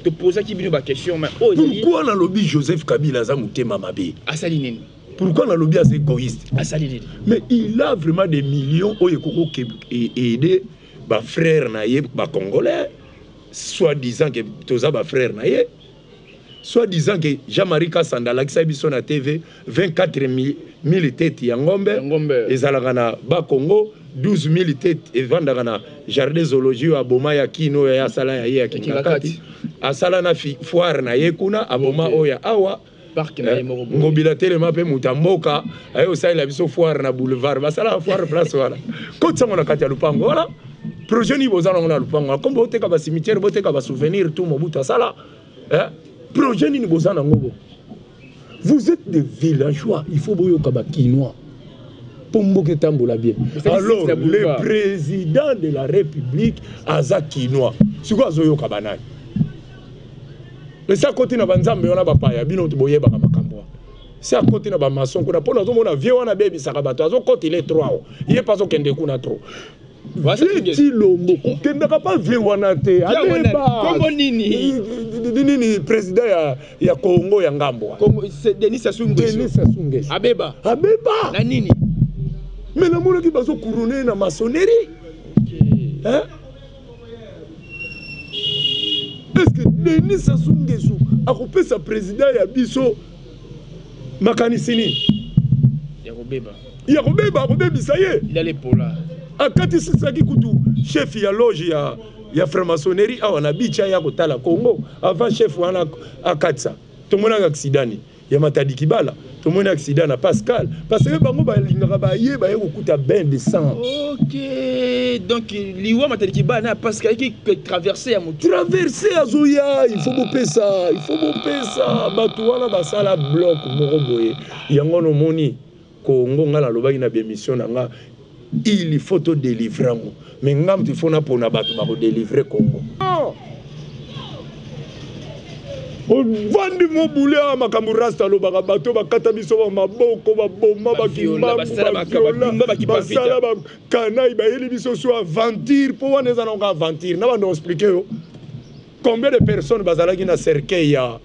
te poser qui bino ba question mais pourquoi na lobby Joseph Kabila za mutema mabe? Asali nini? Pourquoi na lobby assez égoïste? Asali nini? Mais il a vraiment des millions au yekoko aider ba frère na ye ba congolais soit disant que toza ba frère na ye soit disant que Jean-Marie Kassanda la biso na TV 24 000 têtes ya ngombe ezalaka na Bakongo 12 000 têtes evandaka na jardin zoologie aboma ya kino ya sala ya ye ya Kingakati asala na foire na ye kuna aboma oya awa parc na ye moko ngobila telema pe mutamboka aye osalela biso foire na boulevard basala foire place wala kotsango na kati ya lupango wala projet ni bozana na lupango kombo oteka ba cimetière boteka ba souvenir tout mobutu asala projet ni bozana ngobo. Vous êtes des villageois, il faut boyoka ba kinois. Pombo ke tambola bien. Alors le président de la République aza kinois. Siko azoyoka banani. Mais ça côté na banzambe ona ba paya bino to boyeba ka makambo. C'est à côté na ba maçon ko na pona zo mona vie wana baby sakabato azo côté les 3. Il est pas zo kende kuna trop. Veti lombo kokendaka pa vie wana te abeba kombo nini nini président ya Congo ya ngambo c'est Denis Sassou Nguesso abeba na nini mais na mona ki bazo couronner na maçonnerie hein est-ce que Denis Sassou Nguesso akopesa président ya biso makanisi nini ya kobeba akobebisa ye il a les pola akati sisaki kutu chef ya loge ya franc-maçonnerie awa na bicha ya kotala Congo avant chef wana akatsa tomona accident ya Matadi Kibala tomona accident na Pascal parce que bango balingaka baye baye kokuta bain de sang. OK donc liwa Matadi Kibala na Pascal qui traverser ya mutu traverser azoya il faut bopesa bato wana basala bloc moko boye yango no moni Congo ngala lobaki na émission nanga il faut te délivrer mais ngam tu fona pona bato ba ko délivrer Congo on vandi mo boule a makambu rasta lo ba bato ba kata biso ba maboko ba bomba ba kimba ba sala ba kanai ba yeli biso so aventure pour wana za nga aventure na ba no expliquer yo combien de personnes bazalaki na cercueil ya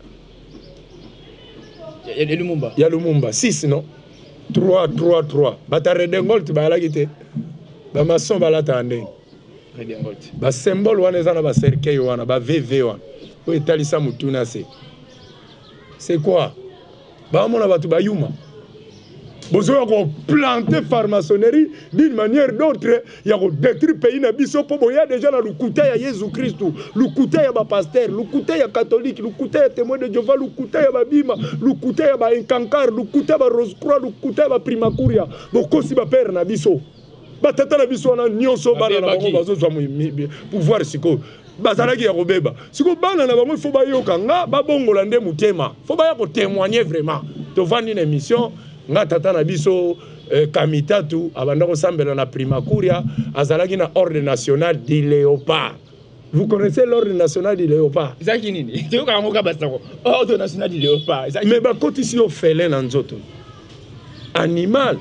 Lumumba ya Lumumba 6 non 3 batare dengolt ba la kité ba maçon ba la tande dengolt ba symbole wana za na ba cercueil wana ba VV wana o etalisa mutuna c'est quoi ba mona batu ba yuma bozo ko planter franc-maçonnerie d'une manière d'autre ya ko détruire pays na biso po boya déjà na lukuta ya Jésus Christ lukuta ya ba pasteur lukuta ya catholique lukuta ya témoin de Jéhovah lukuta ya ba bima lukuta ya ba inkankar lukuta ba rose croix lukuta ya ba primacuria bokosi ba père na biso batata na biso na nyonso bana na bango bazo zwa pouvoir siko bazalaki ya kobeba siko bana na bango faut bayoka nga babongola nde mutema faut baya ko témoigner vraiment to vandi na émission nga tata na biso kamitatu abanda kosambela na primacuria azalaki na ordre national du léopard. Vous connaissez l'ordre national du léopard? Zaki nini tu ka ngoka basako ordre national du léopard mais ba kotisi yo félin na nzoto animal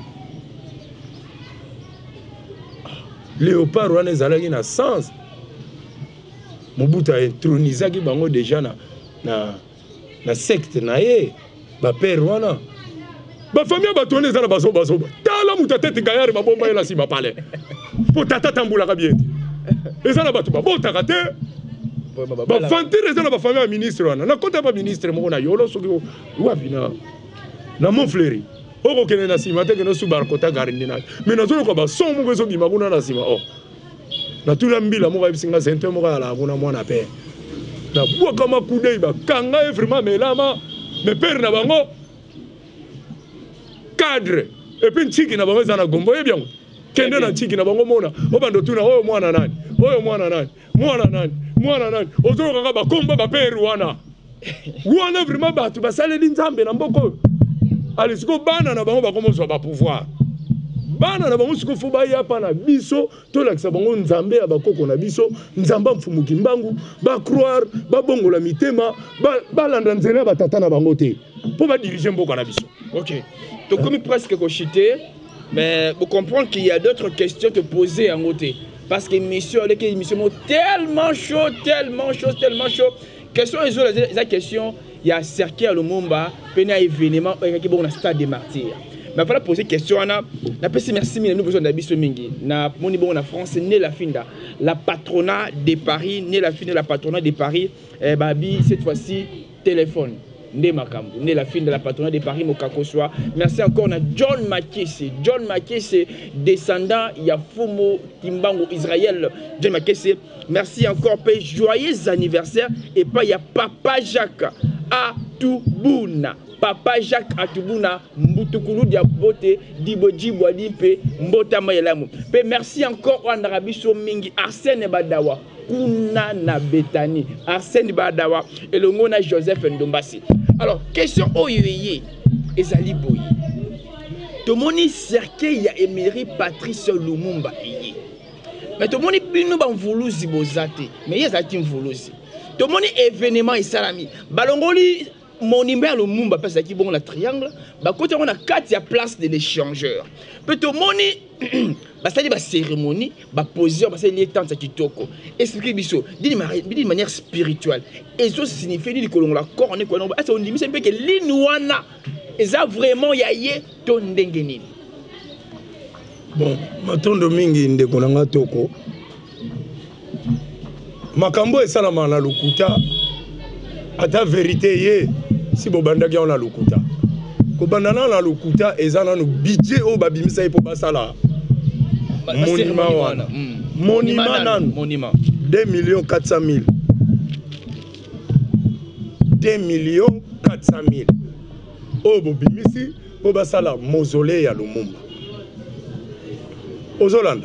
léopard wana ezalaki na sens Mobutu a intronisaki bango déjà na secte na ye ba père wana ba famille batone za na baso tala mutatete gayari babomba yela sima pale po tata tambula ka bien eza na batu babotaka te ba vantire eza na ba famille ministre wana na kota ba ministre moko na yolo soki wapi na Montfleury oko kene na sima te kene subar kota garindina mais na zolo ko ba son moko so bima kuna na sima na tula mbila moko bisinga sente moko ala kuna mwana pe na bwaka makudei ba kanga vraiment melama me père na bango cadre et puis nchiki na bango zana gombo e bien kende na nchiki na bango mona obando tuna oyo mwana nani ozo kaka ba komba ba père wana vraiment batu basaleli nzambe na mboko ali siko bana na bango bakomozwa ba pouvoir bana na bango siko fo ba yapa na biso to lakisa bango nzambe ya bakoko na biso nzamba mfumuki mbangu ba croire ba bongola mitema ba landa nzela ba tata na bango te pour ba diriger mboka na biso. OK. Donc comme presque cochité mais vous comprenez qu'il y a d'autres questions te poser en côté parce que l'émission tellement chaud question les questions il y a cercle à Lumumba pena événement qui bon na stade des martyrs mais voilà poser question na pesi merci mille nous besoin d'abiso mingi na moni bon na France né la finda la patronat de Paris né la finda la patronat de Paris babi cette fois-ci téléphone Né Makambu, né la fille de la patronne de Paris Mokakoswa. Merci encore à John Makese. John Makese, descendant Yafumo Timbango Israël. John Makese. Merci encore, Père. Joyeux anniversaire. Et pas il y a Papa Jacques Atubuna. Papa Jacques Atubuna, Mbutukulu Diabote, Dibojibo Adimpe, Mbota Mayelamu. Merci encore en Arabie Mingi, Arsène Badawa, Kuna na Betani, Arsène Badawa, et le nom Joseph Ndombasi. Alors, question Oyoye, Ezali Boye. Tomoni cercueil ya Emery Patrice Lumumba eye. Mais tomoni binu ba mvuluzi bozate, mais yezati mvuluzi. Tomoni événement isalami, balongoli monument Lumumba parce qu'il bon la triangle, ba côté on a 4 place de l'échangeur. Peut tomoni ba sali ba cérémonie, ba position parce qu'il est temps ça kitoko. Expliquer biso, d'une manière spirituelle. Et ça signifie dit que la corps on est quoi non, ça on dit c'est que l'inouana et ça vraiment yaye to ndenge nini. Bon, matondo mingi ndeko nanga toko. Makambo esalama na lukuta ata vérité ye si bobandaki on a lukuta. Ko bandana na lukuta ezana no budget o babimisa e po basala. Monument wana. Monument nan. Monument. 2 400 000. 2 400 000. O bobimisi po basala mausolée ya Lumumba. Aux Hollande.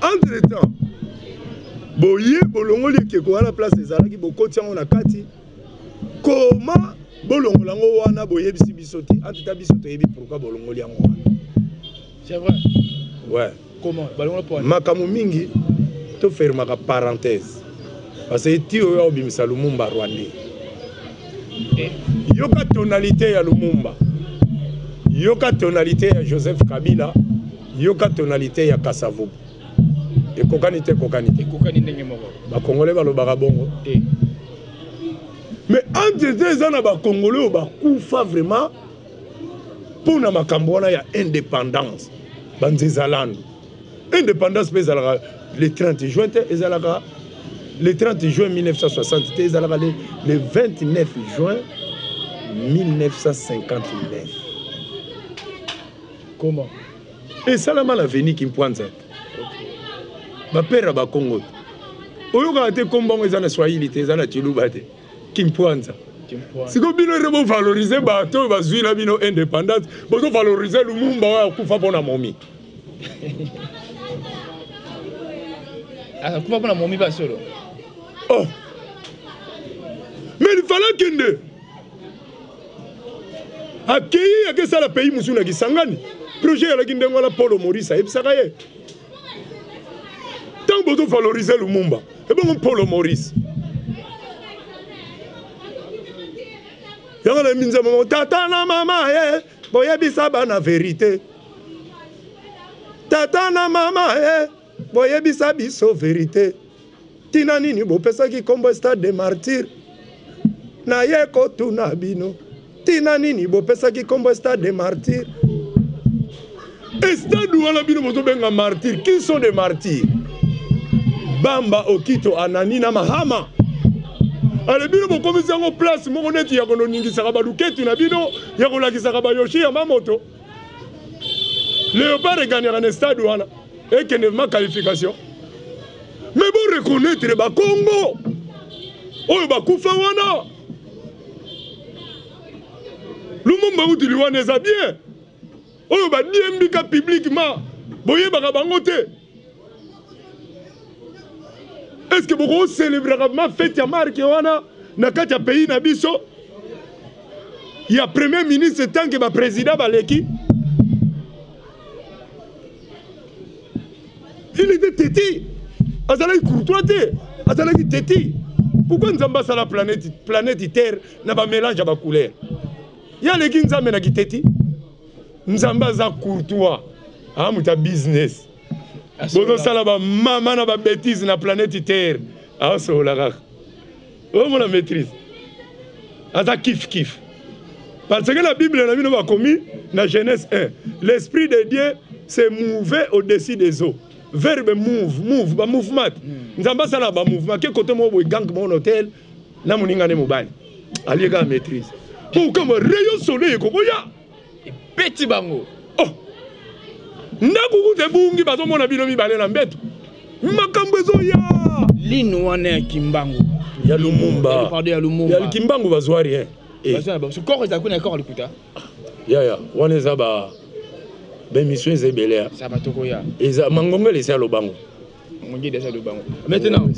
Entre temps, boye bolongoli keko na place ezalaki bokoti yango na kati. Comment bolongola ngo wana boye bisibisoti antita bisoto yebi pourquoi bolongoli yango wana. C'est vrai. Ouais. Comment balongola pour makamu mingi to faire maka parenthèse. Parce que ti oyo obimisa Lumumba Rwandais. Yoka tonalité ya Lumumba. Yoka tonalité ya Joseph Kabila. Yoka tonalité ya Kasavubu. Et kokanité. Kokani ndenge moko. Ba Congolais balobaka bongo. Mais entre deux ans ba Congolais ba kufa vraiment pour na makambo wana ya indépendance. Banzezalando. Indépendance bezalaka le 30 juin ezalaka le 30 juin 1960 ezalaka le 29 juin 1959. Comment? Et Salama la veni Kimpwanza. Ma père ba Congo. Oyoka te kombango ezana Swahili te ezana Chiluba te. Kimpwanza. Si ko bino rebo valoriser bato bazwi na bino indépendance, bozo valoriser Lumumba wa kufa pona momi. Ah, kufa pona momi ba solo. Oh. Mais il fallait kende. Akei yake sala pays musuna kisangani. Projet à la Guinée, on a Paul Maurice, et ça y est. Tant que vous valorisez Lumumba, et bon, Paul Maurice. Il y a des gens qui tata na maman, boye bisaba na vérité. Tata na maman, boye bisabi so vérité. Tina nini bo pesa ki kombo stade de martyr. Na ye ko tuna bino. Tina nini bo pesa ki kombo stade de martyr. Et stade où on a bien moto martyrs. Qui sont des martyrs? Bamba Okito Ananina Mahama. Ale bino mo komisi yango place mo neti ya kono ningi sakaba luketu na bino ya kola ki sakaba yoshi ya mamoto. Léopard gagnera un stade wana et que ne ma qualification. Mais bon reconnaître ba Congo. Oyo ba kufa wana. Lumumba utili wana za bien. Oyo ba diembika publiquement boye baka bango te. Est-ce que vous célébrez ma fête ya marque wana na kati ya pays na biso? Il y a premier ministre tant que ba président baleki. Il était téti. Azalaki courtois te. Azalaki téti. Pourquoi nous avons la planète Terre na ba mélange ba couleur? Ya leki nzambe na kiteti. Nzamba za courtois. Ah muta business. Bozo sala ba mama na ba bêtise na planète Terre. Ah so la kaka. Oh mon maîtrise. Ata kiff. Parce que la Bible na bino ba commis na Genèse 1. L'esprit de Dieu s'est mouvé au-dessus des eaux. Verbe move, ba mouvement. Nzamba sala ba mouvement ke côté mo bo gang mon hôtel na muninga ne mobali. Aliega maîtrise. Pour comme rayon soleil kokoya. Petit bango. Oh. Ndakuku te bungi bazo mona bino mibale na mbeto. Makambo ezoya. Lino wana Kimbangu. Ya Lumumba. Pardon ya Lumumba. Ya Kimbangu bazwa rien. Ce corps est à quoi d'accord l'écouta. Ya, wana za ba mission ezebelea. Ça va tokoya. Eza mangongo lesa lobango. Mongi déjà lobango. Maintenant,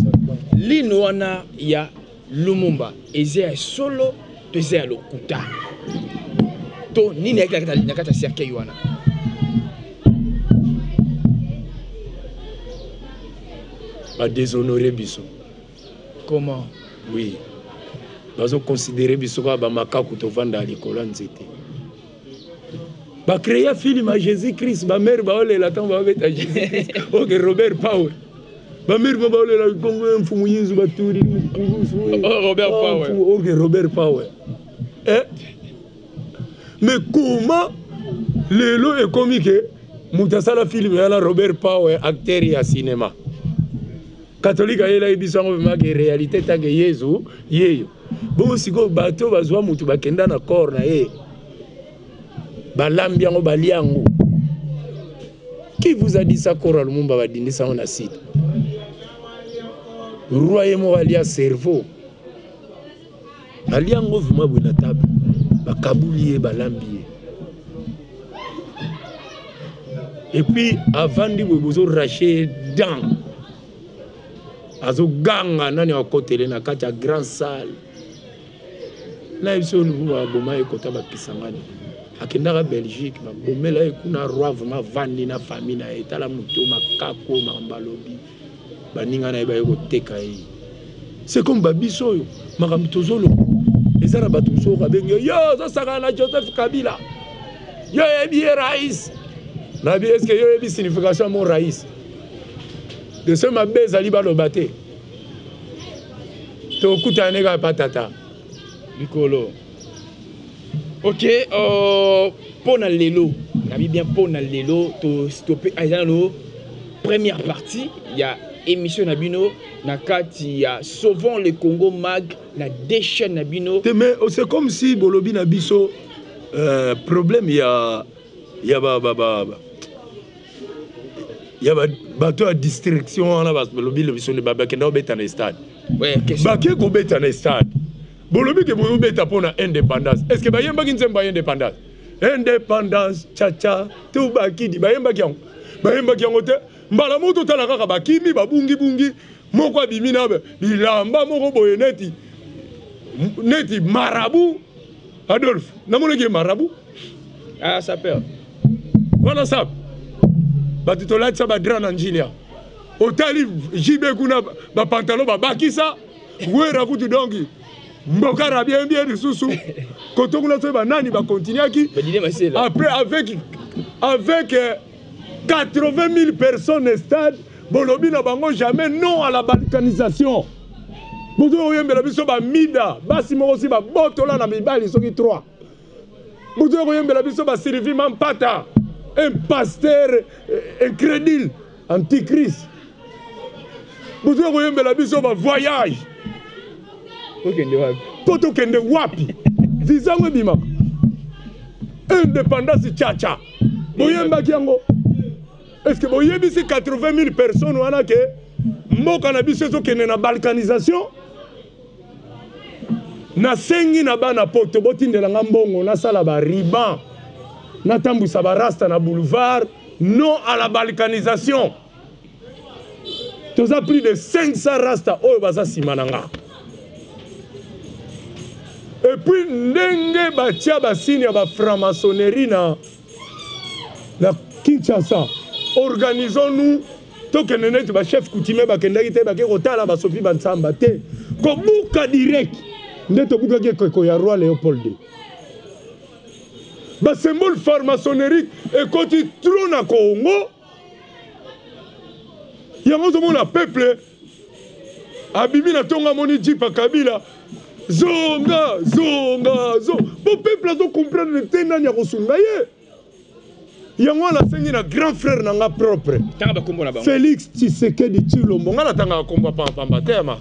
lino wana ya Lumumba, eza solo, to eza lokuta. To nini nakata cercueil wana. Ba déshonorer biso. Comment? Oui. Bazo considérer biso ba makaku to vanda likolo nzete. Ba créer film à Jésus-Christ, ba mère ba ole la tombe avec Jésus-Christ. OK Robert Power. Ba mère ba ole la Congo mfumu yinzu baturi. Robert Power. OK Robert Power. Mais comment lelo est comique mutasala film ya la Robert Power acteur ya cinéma. Catholique ayela ibisango bemake réalité tange Yesu yeyo. Bon siko bato bazwa mutu bakenda na corps na ye. Balambi yango baliango. Qui vous a dit ça Kora Lumumba va dindi ça on a site. Roi mo alia cerveau. Aliango vuma buna table. Bakabulier balambi. Et puis avant de vous racher dents. Azo ganga nani wakotele na kati ya grand salle. Na ibiso Lumumba boma ekota bakisangani. Akendaka Belgique ba bomela ekuna roi vraiment vandi na famille na etala muto makako mambalobi. Baninga na eba ekoteka yi. C'est comme babiso yo makambo tozolo. Ezara batu so kabenge yo zo saka na Joseph Kabila. Yo ebi rais. Na bi est-ce que yo ebi signification mon rais. De ce mabé zali ba lobate. To kutane ga patata. Nicolo. OK, pona lelo. Nabi bien pona lelo to stopper ayano première partie, il y a émission Nabino nakati ya sauvons le Congo mag la déchaîne Nabino. Mais c'est comme si bolobi na biso problème il y a bateau à distraction on a bolobi le biso ne baba kenda obeta na stade. Ouais, question. Baké ko beta na stade. Bolobi ke boyo beta pona indépendance. Est-ce que bayemba ki nzemba indépendance? Indépendance chacha tout bakidi bayemba ki yango. Bayemba ki yango te mbala moto tala kaka bakimi babungi bungi moko abimi na bilamba moko boye neti marabout Adolphe namonaki marabout Ah ça peur. Voilà ça. Batitola tsa badra na njilia. Otali jibe kuna ba pantalon ba bakisa wera kutu dongi. Mbokara bien sous quand on a fait banani va continuer après avec 80 000 personnes au stade bolobi na bango jamais non à la balkanisation bozo yembela biso ba mida basi moko si ba botola na mibali soki 3 bozo yembela biso ba Sylvie Mampata un pasteur incrédule antichrist bozo yembela biso ba voyage Poto kende wapi Vizango bima Indépendance tcha Boyemba kiango Est-ce que boyebi si 80 000 personnes wana ke Moka na biso kende na balkanisation Na sengi na bana poto botindela ngambongo na sala ba riban Na tambusa ba rasta na boulevard non à la balkanisation Toza plus de 500 rasta oyo baza simananga Et puis, ndenge batia basini ya ba franc-maçonnerie na Kinshasa. Organisons-nous. Tokende neti ba chef coutumier bakendaki te bake kotala ba Sophie Bansamba te. Ko buka direct. Ndeto buka ke ko ya roi Léopold II. Ba symbole franc-maçonnerie et koti trop na Congo. Yango zo mona peuple abibi na tonga moni jipa Kabila. Zonga. Bon peuple a comprendre le ténan ya kosungaye. Yango la sengi na grand frère nanga propre. Tanga ba kombo na bango. Félix Tshisekedi Tshilombo ngala tanga kombo pamba tema.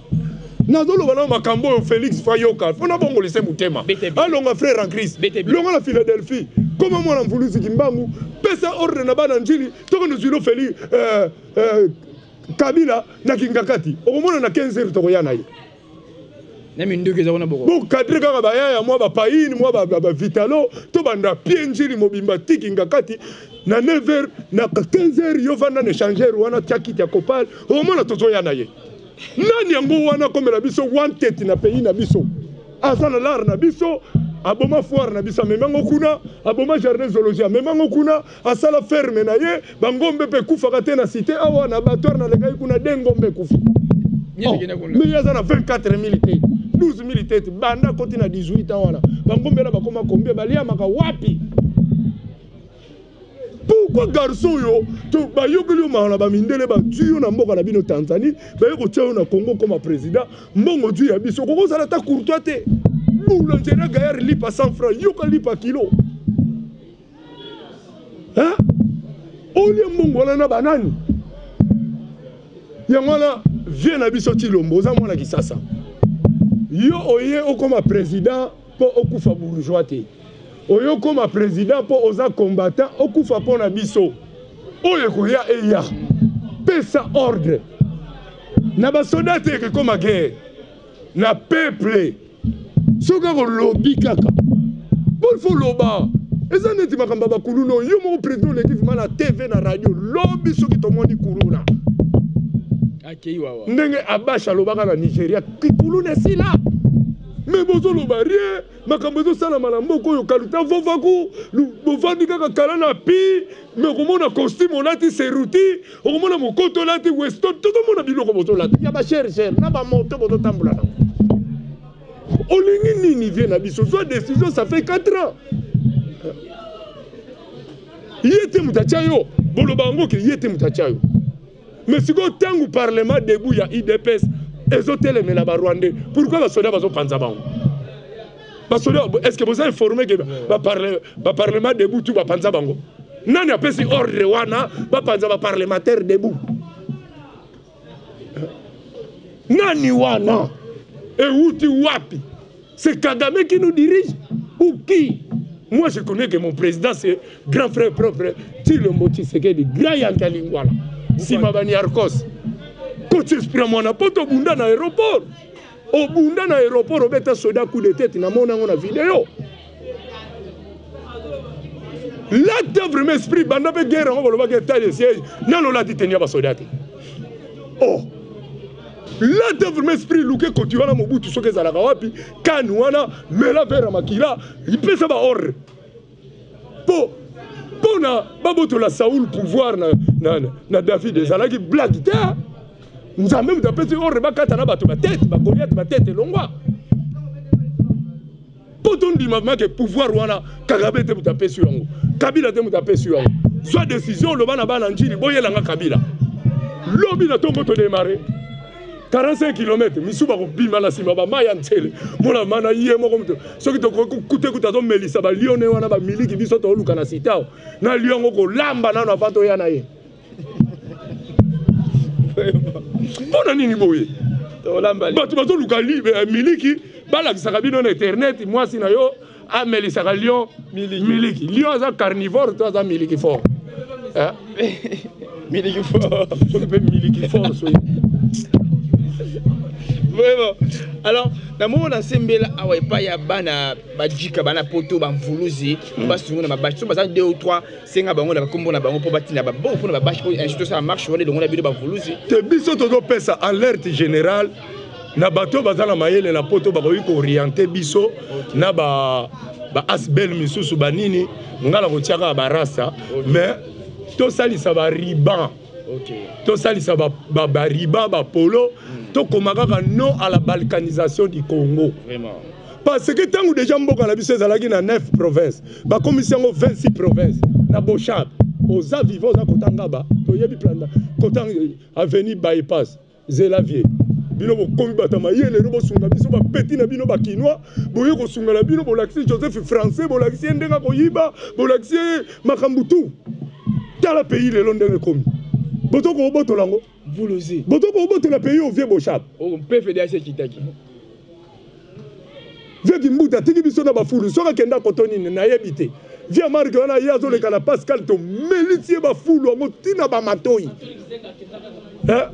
nazoloba na makambo oyo Félix Fayoka fona bongo lese mutema alonga frère en Christ longa na Philadelphie comme mwana mvuluzi kimbangu pesa ordre na bana njili toko nuzilo Félix Kabila na kingakati okomona na 15 heures toko yana ye nami nduke za wana boko bo kadri kaka bayaya mwa ba paini mwa ba vitalo to banda pie njili mobimba tikingakati na 9 heures na 15 heures yo vanda ne changer wana tiakiti ya kopal okomona tozo yana ye nani yango wana komela biso one tête na pays na biso azana lar na biso aboma foire na biso memango kuna aboma jardin zoologie memango kuna asala ferme na ye bangombe pe kufa te na cité awa na abattoir na lekai kuna dengombe kufa mais yazana 24 militaires 12 militaires banda koti na 18 ans wana bangombe la bakoma combien balia maka wapi. Pourquoi garçon yo to ba yogeli ma ba mindele ba tuyo na mboka na bino Tanzanie ba yoko tshao na Congo comme président mbongo du ya biso koko sala ta courtois te boulanger gaillard lipa 100 francs yoka lipa kilo hein oli mbongo na banani yangona vient na biso tilombo za mwana kisasa yo oye okoma président po okufa bourgeois te oyo comme président pour osa combattant okufa pona biso oyo koya eya pesa ordre na ba soldat ke comme guerre na peuple soka ko lobby kaka pour faut loba eza neti makamba ba kuluno yo mo président l'équipe na TV na radio lobby soki to moni kuluna akei wawa ndenge abasha lobaka na Nigeria kuluna si là. Mais bozo lo barrière makambezo sala malambo yo kaluta vovaku bovandi kaka kalana pi mais komona costume olati seruti okomona mokoto olati weston todo mona biloko bozo lati ya ba cher na ba moto bozo tambula na olingi nini vient na biso soit décision ça fait 4 ans yete mutachayo bolo bango ke yete mutachayo mais siko tangu parlement debout ya IDPS ezotelemela ba Rwandais pourquoi ba soda bazo panza bango ba soda est-ce que vous avez informé que ba parlement debout tout ba panza bango nani apesi ordre wana ba panza ba parlementaire debout nani wana et uti wapi c'est Kagame qui nous dirige ou qui? Moi je connais que mon président c'est grand frère propre Tshilombo Tshisekedi grand yankalingwala Simabani Arcos. Quand tu exprimes mon apport, au bunda na aéroport. Au bunda na aéroport, au bêta soda coup de tête, na mona ngona vidéo. Là, t'as vraiment esprit, banda be guerre, on va le bagage taille siège. Non, non, là, tu tenir ba soda. Oh. Là, t'as vraiment esprit, louke quand tu vas na mobutu soke za la kawapi, kanwana, mela vera makila, il peut ça ba ordre. Po. Pona baboto la Saoul pouvoir na David ezalaki blague te. Nous avons même tapé sur le bakata na bato ba tête, ba Goliath ba tête longwa. Potom di maman que pouvoir wana Kagame te mutapé sur yango. Kabila te mutapé sur yango. Soit décision le bana bana njiri boyela nga Kabila. Lobi na tongo to démarrer. 45 km, misuba ko bima na sima ba maya ntele. Mona mana yé moko mto. Soki to kute kuta to melisa ba lione wana ba miliki biso to luka na sitao. Na liongo ko lamba na na pato ya na ye. Bona nini boye? To lamba. Ba to luka miliki bala kisaka bino na internet moi sina yo a melisa ka lion miliki. Lion za carnivore to za miliki fort. Hein? Miliki fort. Soki pe miliki fort so. Vraiment. Alors, na moment na sembela awa pa ya bana bajika bana poto ba mvuluzi ba sungu na mabashi so ba 2 ou 3 senga bango na kombo na bango po batina ba bon po na babashi ko insto ça marche wala dongo na bino ba mvuluzi te biso to pesa alerte générale na bato bazala mayele na poto ba ko orienter biso na ba asbel misusu banini ngala ko tiaka ba rasa mais to salisa ba riban. To salisa ba riban ba polo to komaka non à la balkanisation du Congo. Vraiment. Parce que tant que déjà mboka na biso ezalaki na 9 provinces, ba commission 26 provinces na Bochab, aux avivos za kotanga ba, to yebi planda, kotanga avenue bypass, Zelavier. Bino bo komi batama yele robo sunga biso ba petit na bino ba kinois, boye ko sunga na bino bo laxi Joseph français, bo laxi ndenga ko yiba, bo laxi makambutu. Dans le pays le london komi. Boto ko boto lango. Vous l'osez. Boto bobo tu l'as payé au vieux Bochap. On peut faire des Kitaki. Vieux Kimbuta, tiki biso na bafulu, soka kenda kotoni na yebite. Vieux Marc wana yazo le kana Pascal to militie bafulu ngo tina ba matoi. Hein?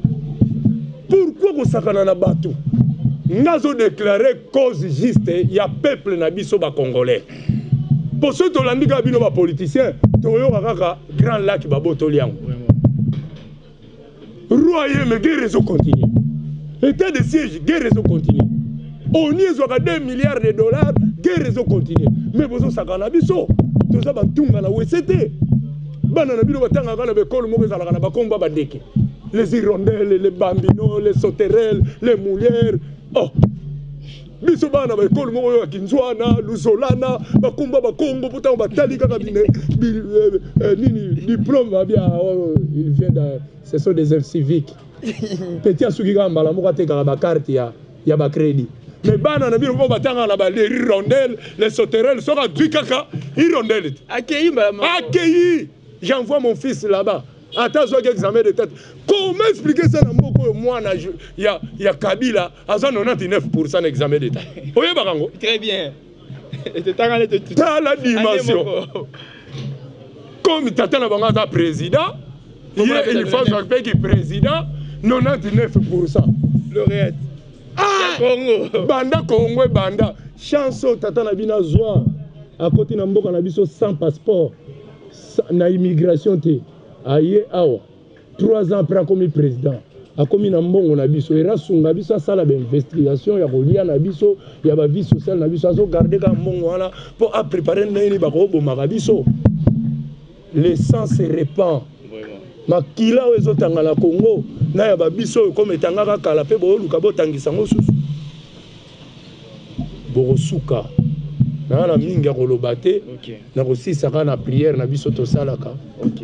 Pourquoi ko sakana na bato? Nazo déclarer cause juste ya peuple na biso ba congolais. Pour ceux to landika bino ba politiciens, to yo kaka grand lac ba botoliango. Royaume guerre réseau continue. État de siège guerre réseau continue. On y est 2 milliards de dollars, guerre réseau continue. Mais vous avez un abisso. Tout ça, tout le monde a les hirondelles, les bambinos, les sauterelles, les moulières. Oh! Biso bana ba ekolo moko ya Kinzwana, Luzolana, bakumba bakongo pourtant batali kaka nini diplôme va bien, il vient de ce sont des œuvres civiques. Petit asuki ka mbala moko ateka ba carte ya ba crédit. Mais bana na bino ko batanga na ba les hirondelles, les sauterelles, soka dui kaka hirondelles. Accueilli mbala. Accueilli. J'envoie mon fils là-bas. Attends, examen de tête. Comment expliquer ça dans beaucoup moi il y a Kabila à 99% d'examen d'état. Oui, Barango. Très bien. Dans la dimension. Comme Tata Nabanga président, il y a une fois qui est président, 99%. Lauréate. Ah! Congo. Banda Congo, Banda. Chanson Tata Nabina Zoa. À côté de Mboka Nabiso sans passeport. Na immigration. Aïe, awa. 3 ans après, comme président. A commis na mbongo na biso. Et rasunga biso ça la investigation. Ya kolia na biso. Ya ba vie sociale na biso. Azo garder ka mbongo wana pour préparer nini bako bomaka biso. Le sang se répand. Makila ozo tanga na Congo. Na ya ba biso comme tangaka kala pe bo luka bo tangisa ngosusu. Borosuka. Na mingi ya kolobate. Na kosisaka na prière na biso to salaka. OK.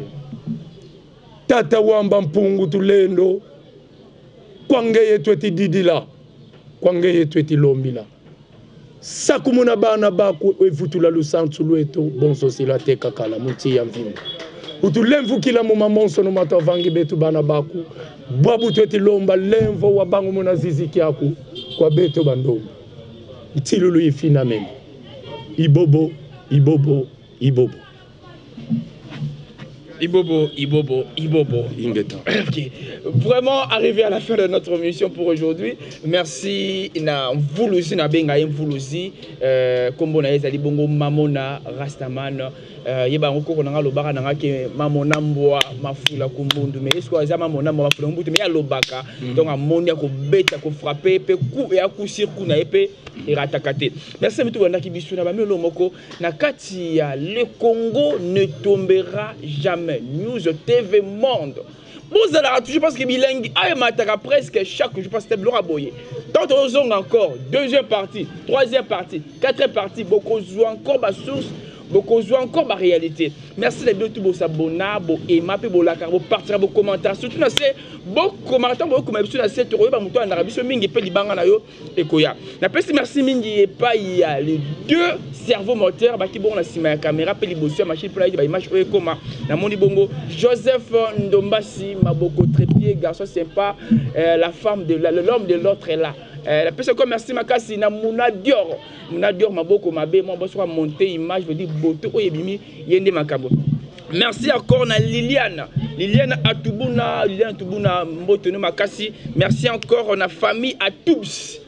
Tata wamba mpungu tulendo kwange yetu eti didila kwange yetu eti lombila sakumuna bana baku evutula lusantu lwetu bonso sila teka kala muti ya mvimbo utulemvu kila muma monso no mata vangi betu bana baku babu tu eti lomba lemvo wa bangu muna ziziki yaku kwa beto bando itilulu ifina meme ibobo ibobo ibobo Ibobo. Okay. Vraiment arrivé à la fin de notre émission pour aujourd'hui. Merci na Mvuluzi na benga Mvuluzi kombo na ezali bongo Mamona Rastaman yeba ngoko konanga lobaka nanga ke Mamona mbwa mafula kumbundu mais est-ce que za Mamona mafula kumbundu mais ya lobaka donc amoni ko beta ko frapper pe ku ya ku sirku na epé iratakate. Merci mitu wanda kibisu na bamelo moko na kati ya le Congo ne tombera jamais. News TV Monde. Vous allez toujours parce que bilingue, presque chaque jour, parce que c'est Laura Boye. Tant on encore, 2e partie, 3e partie, 4e partie, beaucoup jouent encore ma source, beaucoup jouent encore ma réalité. Merci de tout vos abonnés, vos aimer, vos likes, vos partager, vos commentaires. Surtout, vos commentaires, vos commentaires, c'est tout le monde en Arabie Saoudite, il y a et Koya. Merci mingi et pas il y a les 2 cerveaux moteurs qui bon la cima caméra, puis les bosses machine pour la image et comment. Na moni bongo Joseph Ndombasi, Maboko Trépied, garçon sympa, la femme de l'homme de l'autre est là. La personne comme merci Makasi na Mouna Dior Maboko Mabe, moi je monter image, je dis boto oyebimi yende makabo. Merci encore na Liliane Atubuna Mboteno Makasi. Merci encore on a famille Atoubs.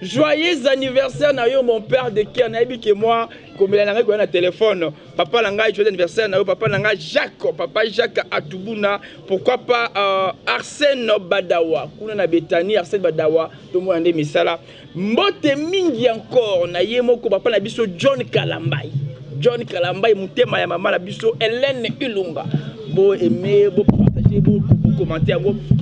Joyeux anniversaire na yo mon père de qui en a que moi comme il a un téléphone papa langa joyeux anniversaire na yo papa langa papa Jacques Atubuna pourquoi pas Arsène Badawa kuna na Betani Arsène Badawa to mo ande misala mbote mingi encore na ye moko papa na biso John Kalambai mutema ya mama na biso Hélène Ilunga bo aimer bo partager bo commenter.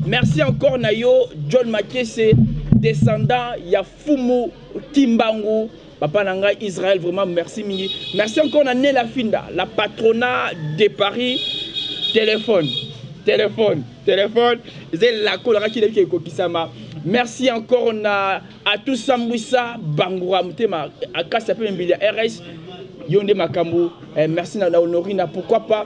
Merci encore Nayo John Makese, descendant Yafumu Kimbangu, papa Nanga Israël, vraiment merci Mingi. Merci encore à Nela Finda, la patronat de Paris. Téléphone. C'est la colère qui est Kokisama. Merci encore à tous Sambouissa, Bangoura Mutema, à Kassapé Mbilia RS, Yonde Makambu. Merci à Honorina, pourquoi pas.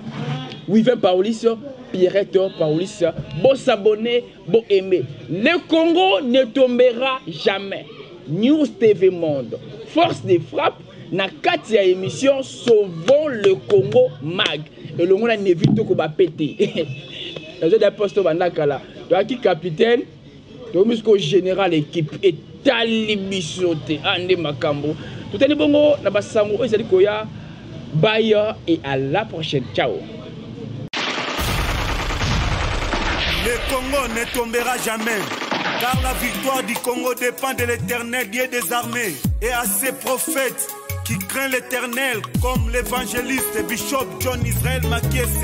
Weaver Paolis, Pierrette Paolis, bon s'abonner, bon aimer. Le Congo ne tombera jamais. News TV Monde, force de frappe, na Katia émission Sauvons le Congo Mag. Et le monde a évité qu'on va péter. Dans un poste bandakala, donc qui capitaine, donc jusqu'au général équipe et talibisoté, ande makambo. Tout est bongo, na basango, et c'est koya, bye et à la prochaine. Ciao. Le Congo ne tombera jamais. Car la victoire du Congo dépend de l'Éternel, Dieu des armées, et à ses prophètes qui craignent l'Éternel, comme l'évangéliste Bishop John Israel Makiese,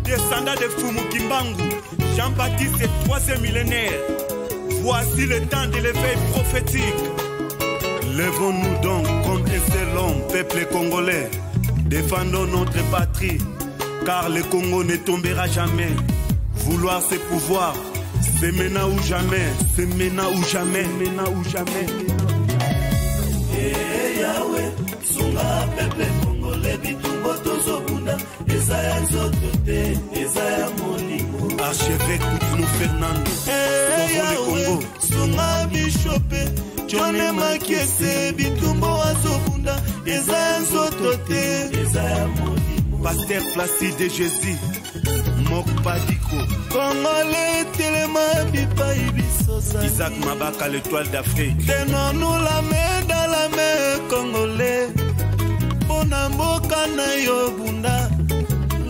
descendant de Fumu Kimbangu, Jean-Baptiste, 3e millénaire. Voici le temps de l'éveil prophétique. Lèvons-nous donc comme un seul homme, peuple congolais. Défendons notre patrie, car le Congo ne tombera jamais. Vouloir ses pouvoirs, c'est maintenant ou jamais, c'est maintenant ou jamais, maintenant ou jamais. Eh Yahweh, sunga peuple congolais bitumbo tozobunda, Ezaya nzotote, Ezaya molimo. Archevêque Koutounou Fernando, eh Yahweh, sunga bishope, John Makiese bitumbo azobunda, Ezaya nzotote, Ezaya molimo. Pasteur Placide Jésus, Mokpadiko, Congolais telema bipai bisosa. Isaac Mabaka, l'étoile d'Afrique. Tenons-nous la main dans la main, Congolais. Bonamboka na yo bunda.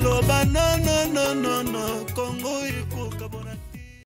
Loba non, non, non, non, non, Congo.